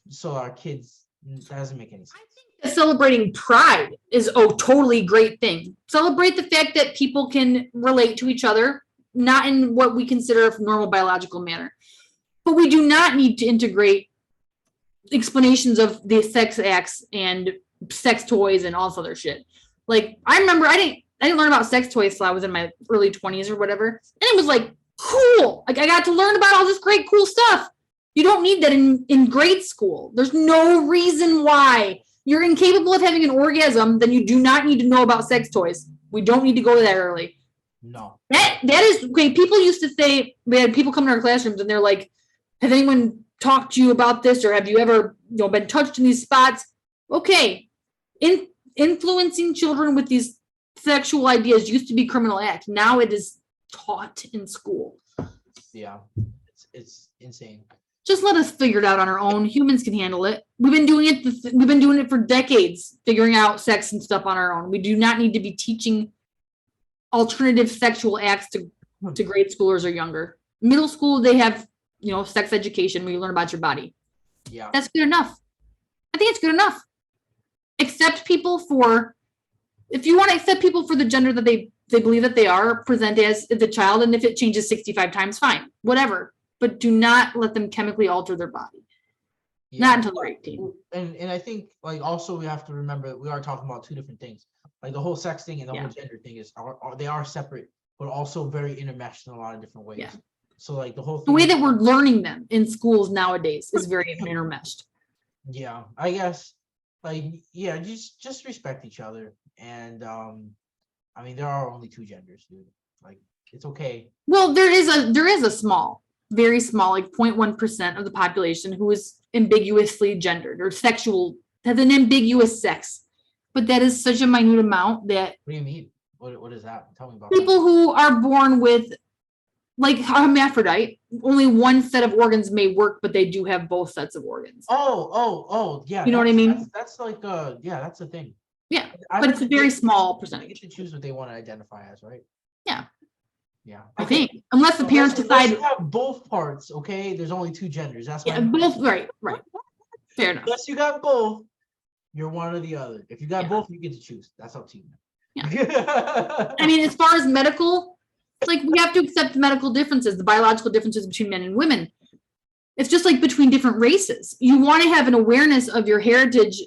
so our kids, that doesn't make any sense. I think celebrating pride is a totally great thing. Celebrate the fact that people can relate to each other, not in what we consider a normal biological manner. But we do not need to integrate explanations of the sex acts and sex toys and all this other shit. Like, I remember I didn't learn about sex toys till I was in my early 20s or whatever. And it was like, cool. Like, I got to learn about all this great, cool stuff. You don't need that in grade school. There's no reason why. You're incapable of having an orgasm, then you do not need to know about sex toys. We don't need to go that early. No. That is okay. People used to say, we had people come to our classrooms and they're like, has anyone talked to you about this, or have you ever been touched in these spots? Okay. Influencing children with these sexual ideas used to be criminal act. Now it is taught in school. Yeah. It's insane. Just let us figure it out on our own. Humans can handle it. We've been doing it for decades, figuring out sex and stuff on our own. We do not need to be teaching alternative sexual acts to grade schoolers or younger. Middle school, they have, sex education where you learn about your body. Yeah. That's good enough. I think it's good enough. If you want to accept people for the gender that they believe that they are, present as the child, and if it changes 65 times, fine, whatever. But do not let them chemically alter their body. Yeah. Not until they're 18. And I think, like, also we have to remember that we are talking about two different things. Like, the whole sex thing and the whole gender thing they are separate, but also very intermeshed in a lot of different ways. Yeah. So, like, the way that we're learning them in schools nowadays is very intermeshed. Yeah, I guess, like, yeah, just respect each other. And I mean, there are only two genders, dude. Like, it's okay. Well, there is a small, very small, like 0.1% of the population who is ambiguously gendered or sexual, has an ambiguous sex. But that is such a minute amount that. What do you mean? What is that? Tell me about people who are born with, like, hermaphrodite, only one set of organs may work, but they do have both sets of organs. Oh, yeah. You know what I mean? That's like, yeah, that's the thing. Yeah, but it's a very small percentage. They get to choose what they want to identify as, right? Yeah. Yeah. I think, unless the parents decide. You have both parts, okay? There's only two genders. That's why. Yeah, both, right. Fair enough. Unless you got both, you're one or the other. If you got both, you get to choose. That's up to you. Yeah. I mean, as far as medical, Like we have to accept medical differences, the biological differences between men and women. It's just like between different races. You want to have an awareness of your heritage,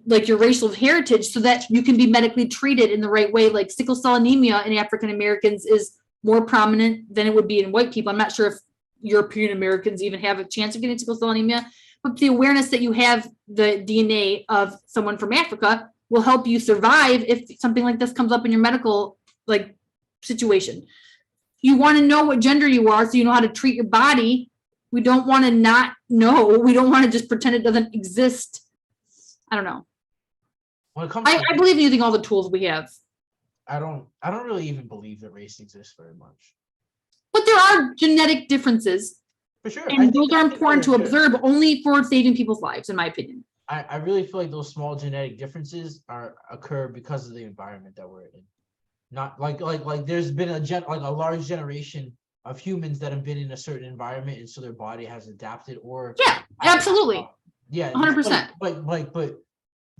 like your racial heritage, so that you can be medically treated in the right way. Like sickle cell anemia in African Americans is more prominent than it would be in white people. I'm not sure if European Americans even have a chance of getting sickle cell anemia, but the awareness that you have the DNA of someone from Africa will help you survive if something like this comes up in your medical like situation. You want to know what gender you are so you know how to treat your body. We don't want to not know. We don't want to just pretend it doesn't exist. I don't know. When it comes to I believe in using all the tools we have. I don't really even believe that race exists very much. But there are genetic differences. For sure. And those are important to observe only for saving people's lives, in my opinion. I really feel like those small genetic differences occur because of the environment that we're in. Not like there's been a large generation of humans that have been in a certain environment, and so their body has adapted. Or yeah, absolutely. Yeah, 100%. But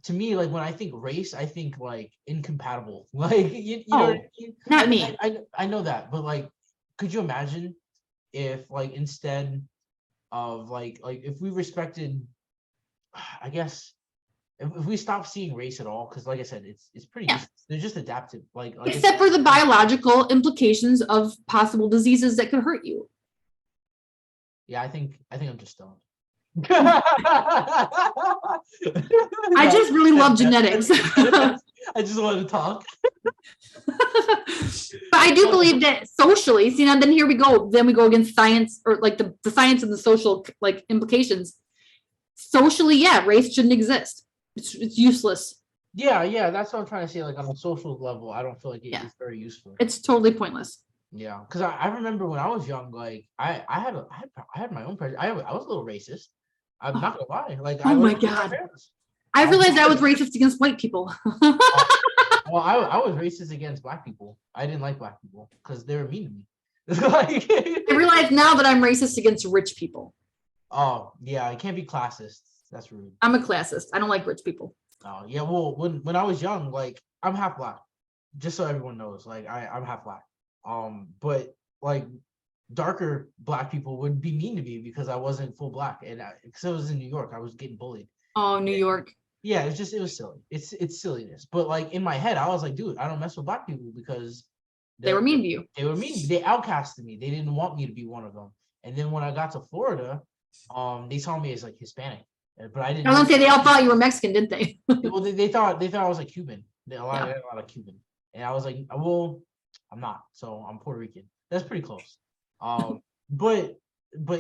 to me, like when I think race, I think like incompatible. Like you know what I mean? Not me. I know that, but like, could you imagine if like instead of like if we respected, I guess if we stop seeing race at all, because like I said, it's pretty they're just adaptive. Like except for the biological implications of possible diseases that could hurt you. Yeah, I think I'm just stoned. I just really love genetics. I just wanted to talk. But I do believe that socially, see, now then here we go. Then we go against science, or like the science and the social like implications. Socially, yeah, race shouldn't exist. It's useless. Yeah, that's what I'm trying to say. Like on a social level, I don't feel like it's very useful. It's totally pointless. Yeah, because I remember when I was young, like I had my own prejudice. I was a little racist. I'm not gonna lie. Like, oh my god, I realized I was racist against white people. Well, I was racist against black people. I didn't like black people because they were mean to me. Like, I realize now that I'm racist against rich people. Oh yeah, I can't be classist. That's rude. I'm a classist. I don't like rich people. Oh yeah, well when I was young, like I'm half black, just so everyone knows. Like I'm half black. But like darker black people would be mean to me because I wasn't full black, and because I was in New York, I was getting bullied. Oh, New York. Yeah, it was silly. It's silliness. But like in my head, I was like, dude, I don't mess with black people because they were mean to you. They were mean. They outcasted me. They didn't want me to be one of them. And then when I got to Florida, they saw me as like Hispanic, but I didn't. I was gonna say they all thought you were Mexican, didn't they? Well, they thought I was like Cuban. A lot of Cuban, and I was like, well, I'm not. So I'm Puerto Rican. That's pretty close. But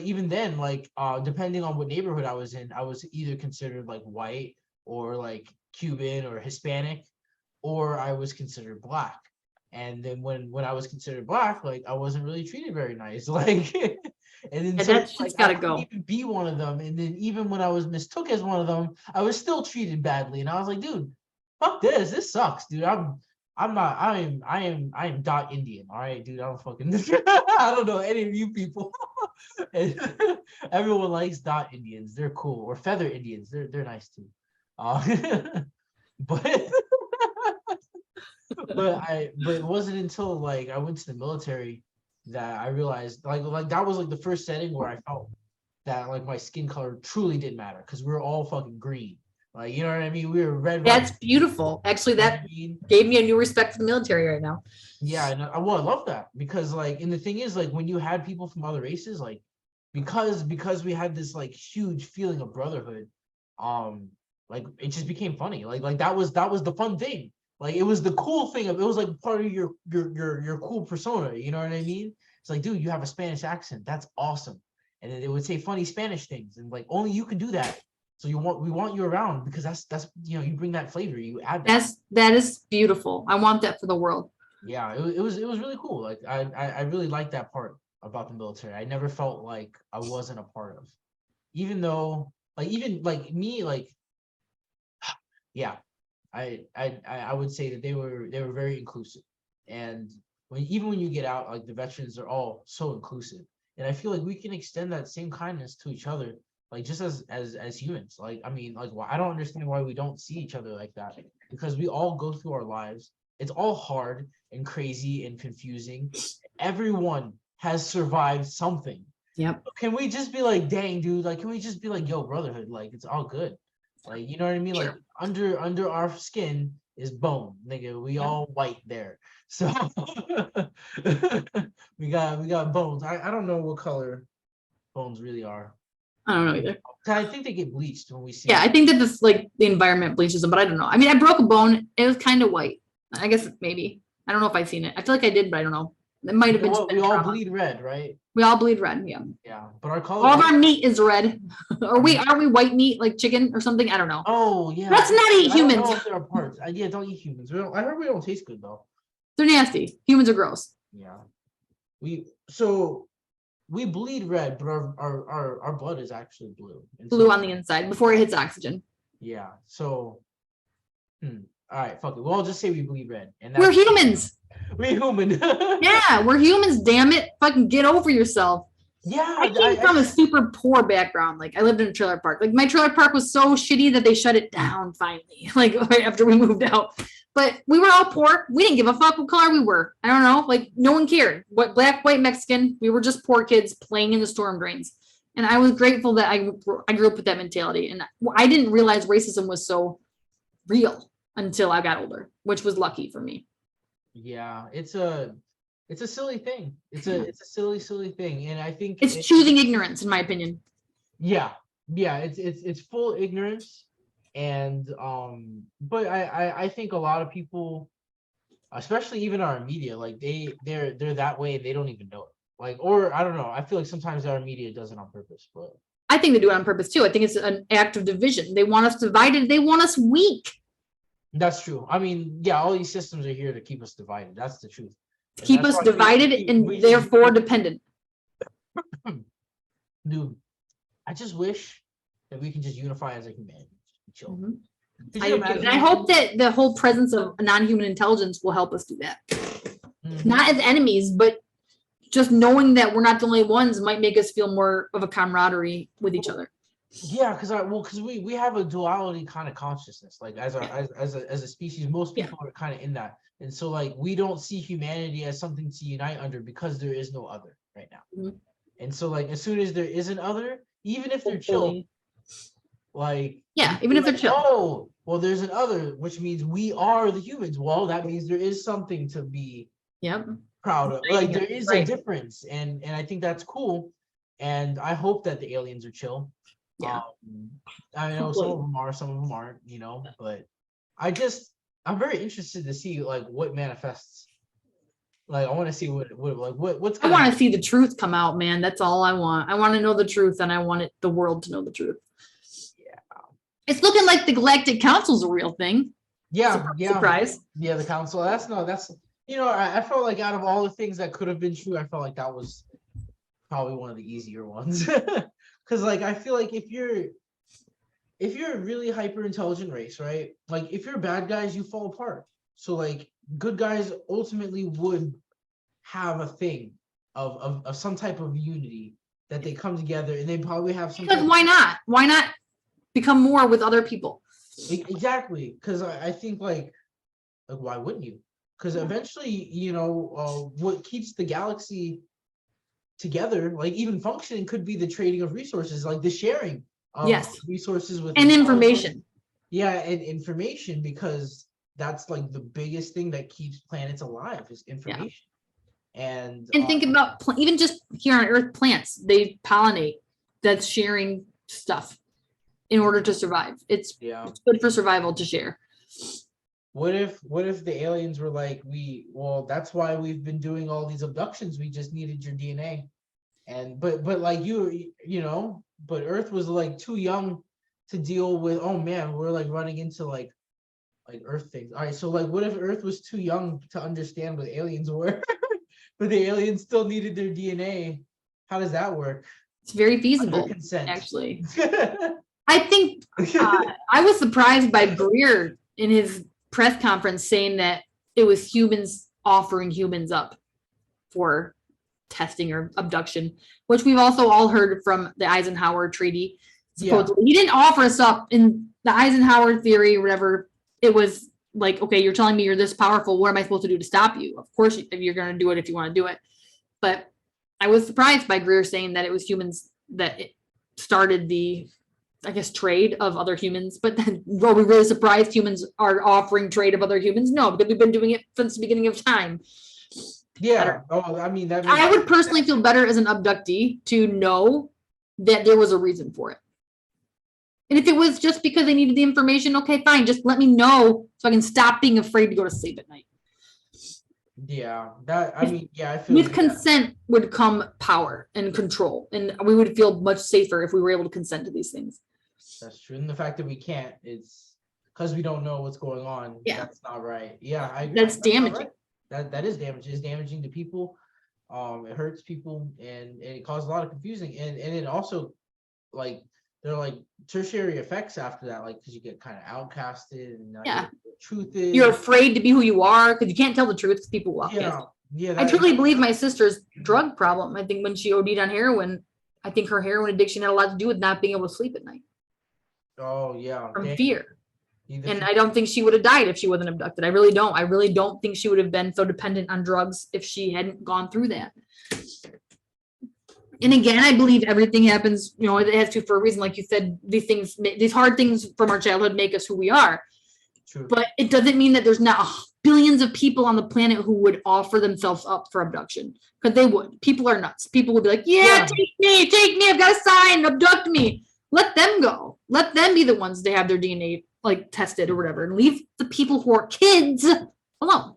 even then, like, depending on what neighborhood I was in, I was either considered like white or like Cuban or Hispanic, or I was considered black. And then when I was considered black, like I wasn't really treated very nice. Like, and then so, that's like, gotta I couldn't go. even be one of them. And then even when I was mistook as one of them, I was still treated badly. And I was like, dude, fuck this. This sucks, dude. I'm not. I am dot Indian. All right, dude. I don't fucking. I don't know any of you people. And everyone likes dot Indians. They're cool. Or feather Indians. They're nice too. But but it wasn't until like I went to the military that I realized like that was like the first setting where I felt that like my skin color truly didn't matter, because we were all fucking green. Like, you know what I mean? We were red. That's beautiful. Actually, that gave me a new respect for the military right now. Yeah, and I love that, because like, and the thing is, like, when you had people from other races, like, because we had this like huge feeling of brotherhood, like it just became funny. Like that was the fun thing. Like it was the cool thing of it was like part of your cool persona. You know what I mean? It's like, dude, you have a Spanish accent. That's awesome. And then they would say funny Spanish things, and like only you can do that. So we want you around, because that's you bring that flavor, you add that. That is beautiful. I want that for the world. Yeah, it was really cool. Like I really liked that part about the military. I never felt like I wasn't a part of, even though like even like me, like yeah, I would say that they were very inclusive. And even when you get out, like the veterans are all so inclusive, and I feel like we can extend that same kindness to each other, like just as humans. Like, I mean, like, I don't understand why we don't see each other like that, because we all go through our lives. It's all hard and crazy and confusing. everyone has survived something. Yep. Can we just be like, dang, dude? Like, can we just be like, yo, brotherhood? Like, it's all good. Like, you know what I mean? Like, under our skin is bone, nigga. We all white there. So we got bones. I don't know what color bones really are. I don't know either. I think they get bleached when we see. Yeah, I think that this like the environment bleaches them, but I don't know. I mean, I broke a bone. It was kind of white. I guess maybe. I don't know if I've seen it. I feel like I did, but I don't know. It might have been. We all bleed red, right? We all bleed red. Yeah. Yeah, but our color. All of our meat is red. Are we white meat like chicken or something? I don't know. Oh yeah. Let's not eat humans. I don't know if there are parts. Yeah, don't eat humans. I heard we don't taste good though. They're nasty. Humans are gross. Yeah. We bleed red, but our blood is actually blue. Blue on the inside before it hits oxygen. Yeah. So, all right, fuck it. We'll all just say we bleed red, and we're humans. We're human. Yeah, we're humans. Damn it! Fucking get over yourself. Yeah. I came from a super poor background. Like I lived in a trailer park. Like my trailer park was so shitty that they shut it down finally. Like right after we moved out. But we were all poor. We didn't give a fuck what color we were. I don't know. Like no one cared. What black, white, Mexican. We were just poor kids playing in the storm drains. And I was grateful that I grew up with that mentality. And I didn't realize racism was so real until I got older, which was lucky for me. Yeah, it's a silly thing. It's a silly thing, and I think it's choosing ignorance, in my opinion. Yeah, it's full ignorance, and but I think a lot of people, especially even our media, like they're that way. They don't even know it. Like, or I don't know. I feel like sometimes our media does it on purpose, but I think they do it on purpose too. I think it's an act of division. They want us divided. They want us weak. That's true. I mean, yeah, all these systems are here to keep us divided. That's the truth. Keep us divided and therefore dependent. Dude, I just wish that we can just unify as a humanity. Chill. And I hope that the whole presence of non-human intelligence will help us do that. Not as enemies, but just knowing that we're not the only ones might make us feel more of a camaraderie with each other. Yeah, because we have a duality kind of consciousness, like as a species. Most people are kind of in that, and so like we don't see humanity as something to unite under because there is no other right now. And so like as soon as there is an other, even if they're chill, like even if they're chill. Oh, well, there's an other, which means we are the humans. Well, that means there is something to be proud of. Like there is a difference, and I think that's cool, and I hope that the aliens are chill. Yeah, I know some of them are, some of them aren't, you know, but I'm very interested to see like what manifests. Like I want to see what's I want to see the truth come out, man. That's all I want. I want to know the truth, and I want the world to know the truth. Yeah, it's looking like the Galactic Council's a real thing. Surprise. Yeah, the council. That's you know, I felt like out of all the things that could have been true, I felt like that was probably one of the easier ones. Because like I feel like if you're a really hyper intelligent race, right? Like if you're bad guys, you fall apart. So like good guys ultimately would have a thing of some type of unity that they come together, and they probably have some. Because why not? Why not become more with other people? Exactly. Because I think like why wouldn't you? Because eventually, you know, what keeps the galaxy together, like even functioning, could be the trading of resources, like the sharing of resources with and information. Yeah, and information, because that's like the biggest thing that keeps planets alive is information. And think about even just here on Earth, plants, they pollinate. That's sharing stuff in order to survive. It's good for survival to share. What if the aliens were like, that's why we've been doing all these abductions. We just needed your DNA. And but like you know, but Earth was like too young to deal with, oh man, we're like running into like Earth things. All right, so like what if Earth was too young to understand what aliens were, but the aliens still needed their DNA? How does that work? It's very feasible, actually. I think I was surprised by Greer in his press conference saying that it was humans offering humans up for testing or abduction, which we've also all heard from the Eisenhower Treaty. Supposedly, he didn't offer us up in the Eisenhower theory or whatever. It was like, okay, you're telling me you're this powerful. What am I supposed to do to stop you? Of course, you're going to do it if you want to do it. But I was surprised by Greer saying that it was humans that it started the, I guess, trade of other humans. But then, were we really surprised humans are offering trade of other humans? No, because we've been doing it since the beginning of time. Yeah. Oh, I mean, that I makes would personally feel better as an abductee to know that there was a reason for it. And if it was just because they needed the information, okay, fine. Just let me know so I can stop being afraid to go to sleep at night. Yeah, that, I mean, yeah, I feel With consent would come power and control, and we would feel much safer if we were able to consent to these things. that's true. And the fact that we can't, it's because we don't know what's going on. Yeah. That's not right. Yeah, I agree. That's not damaging. right. That is damaging. It's damaging to people. It hurts people, and it causes a lot of confusing. And it also, like, there are like tertiary effects after that, like because you get kind of outcasted and Yeah. the truth is You're afraid to be who you are because you can't tell the truth because people will outcast. Yeah, I truly believe my sister's drug problem. I think when she OD'd on heroin, I think her heroin addiction had a lot to do with not being able to sleep at night Oh yeah, from fear. Either And I don't think she would have died if she wasn't abducted. I really don't. I really don't think she would have been so dependent on drugs if she hadn't gone through that. And again, I believe everything happens, you know, it has to for a reason. Like you said, these things, these hard things from our childhood make us who we are. True. But it doesn't mean that there's not billions of people on the planet who would offer themselves up for abduction, because they would. People are nuts. People would be like, yeah, take me, I've got a sign, abduct me. Let them go. Let them be the ones to have their DNA like tested or whatever, and leave the people who are kids alone.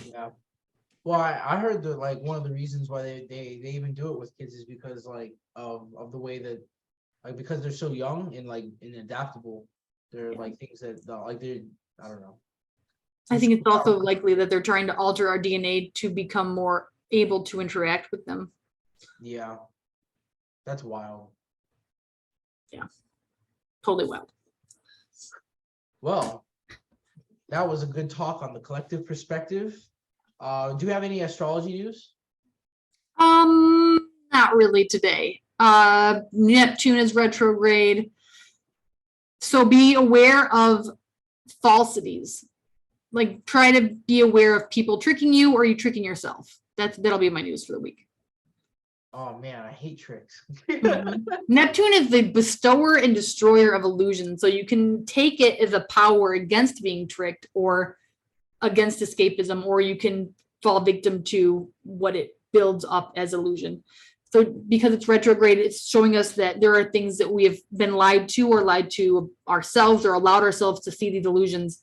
Yeah. Well, I heard that like one of the reasons why they even do it with kids is because like of the way that, like, because they're so young and like adaptable, they're like things that like they're, I don't know. I think it's also likely that they're trying to alter our DNA to become more able to interact with them. Yeah. That's wild. Yeah. Totally wild. Well, that was a good talk on the collective perspective. Do you have any astrology news? Not really today. Neptune is retrograde. So be aware of falsities. Like, try to be aware of people tricking you, or you tricking yourself. That'll be my news for the week. Oh man, I hate tricks. Mm-hmm. Neptune is the bestower and destroyer of illusion. So you can take it as a power against being tricked or against escapism, or you can fall victim to what it builds up as illusion. So because it's retrograde, it's showing us that there are things that we have been lied to, or lied to ourselves, or allowed ourselves to see these illusions.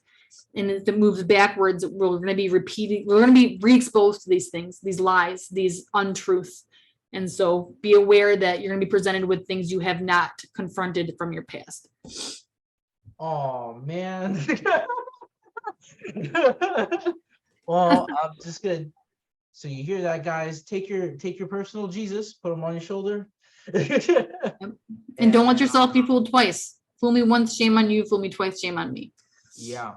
And if it moves backwards, we're going to be repeating, we're going to be re-exposed to these things, these lies, these untruths. And so be aware that you're going to be presented with things you have not confronted from your past. Oh man. Well, I'm just gonna, so you hear that, guys, take your personal Jesus, put him on your shoulder. And don't let yourself be fooled twice. Fool me once, shame on you. Fool me twice, shame on me. Yeah.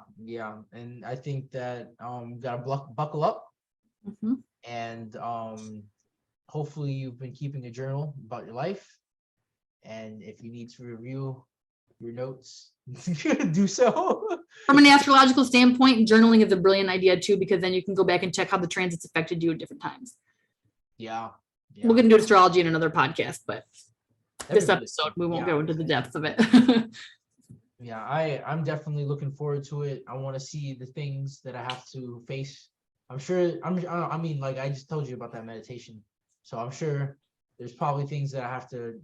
And I think that gotta buckle up. Mm-hmm. And hopefully you've been keeping a journal about your life. And if you need to review your notes, do so. From an astrological standpoint, journaling is a brilliant idea too, because then you can go back and check how the transits affected you at different times. Yeah. We're going to do astrology in another podcast, but this episode, we won't go into the depths of it. Yeah, I'm definitely looking forward to it. I want to see the things that I have to face. I'm sure, I mean, like I just told you about that meditation. So I'm sure there's probably things that I have to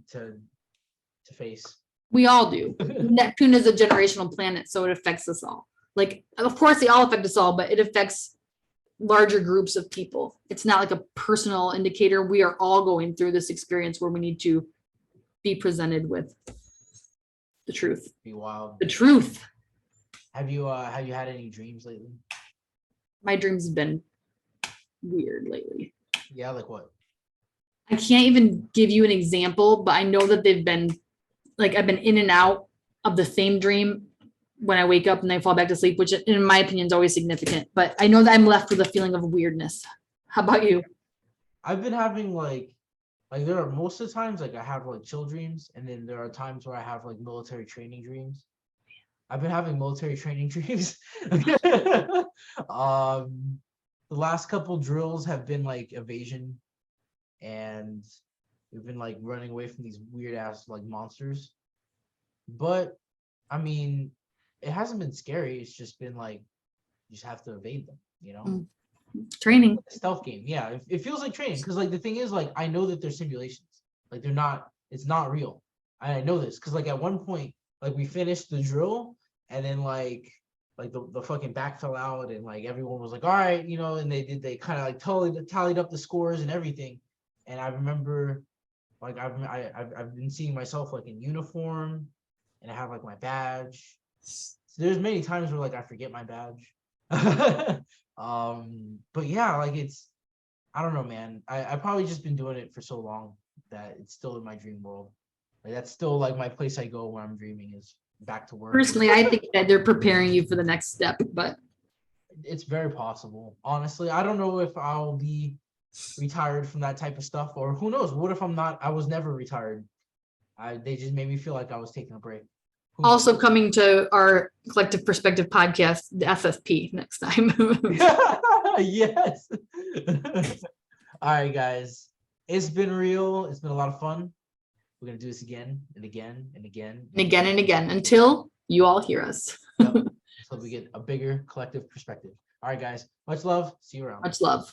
face. We all do. Neptune is a generational planet, so it affects us all. Like, of course, they all affect us all, but it affects larger groups of people. It's not like a personal indicator. We are all going through this experience where we need to be presented with the truth. Be wild. The truth. Have you had any dreams lately? My dreams have been weird lately. Yeah, like what? I can't even give you an example, but I know that they've been, like, I've been in and out of the same dream when I wake up and I fall back to sleep, which in my opinion is always significant, but I know that I'm left with a feeling of weirdness. How about you? I've been having like there are most of the times like I have like chill dreams, and then there are times where I have like military training dreams. I've been having military training dreams. the last couple drills have been like evasion, and we've been like running away from these weird ass like monsters. But I mean, it hasn't been scary. It's just been like you just have to evade them, you know? Mm. Training. Stealth game. Yeah, it feels like training because like the thing is like I know that they're simulations. Like they're not. It's not real. I know this because like at one point like we finished the drill and then like the fucking back fell out and like everyone was like all right, you know, and they kind of like tallied up the scores and everything. And I remember like I've been seeing myself like in uniform and I have like my badge. So there's many times where like I forget my badge. But yeah, like it's I don't know, man. I probably just been doing it for so long that it's still in my dream world. Like that's still like my place I go when I'm dreaming is back to work. Personally, I think that they're preparing you for the next step, but It's very possible. Honestly, I don't know if I'll be retired from that type of stuff, or who knows? What if I'm not? I was never retired. They just made me feel like I was taking a break. Who knows? also coming to our collective perspective podcast, the FFP next time. Yes. All right, guys. It's been real. It's been a lot of fun. We're gonna do this again and again and again And again and again until you all hear us. Yep. So we get a bigger collective perspective. All right, guys. Much love. See you around. Much love.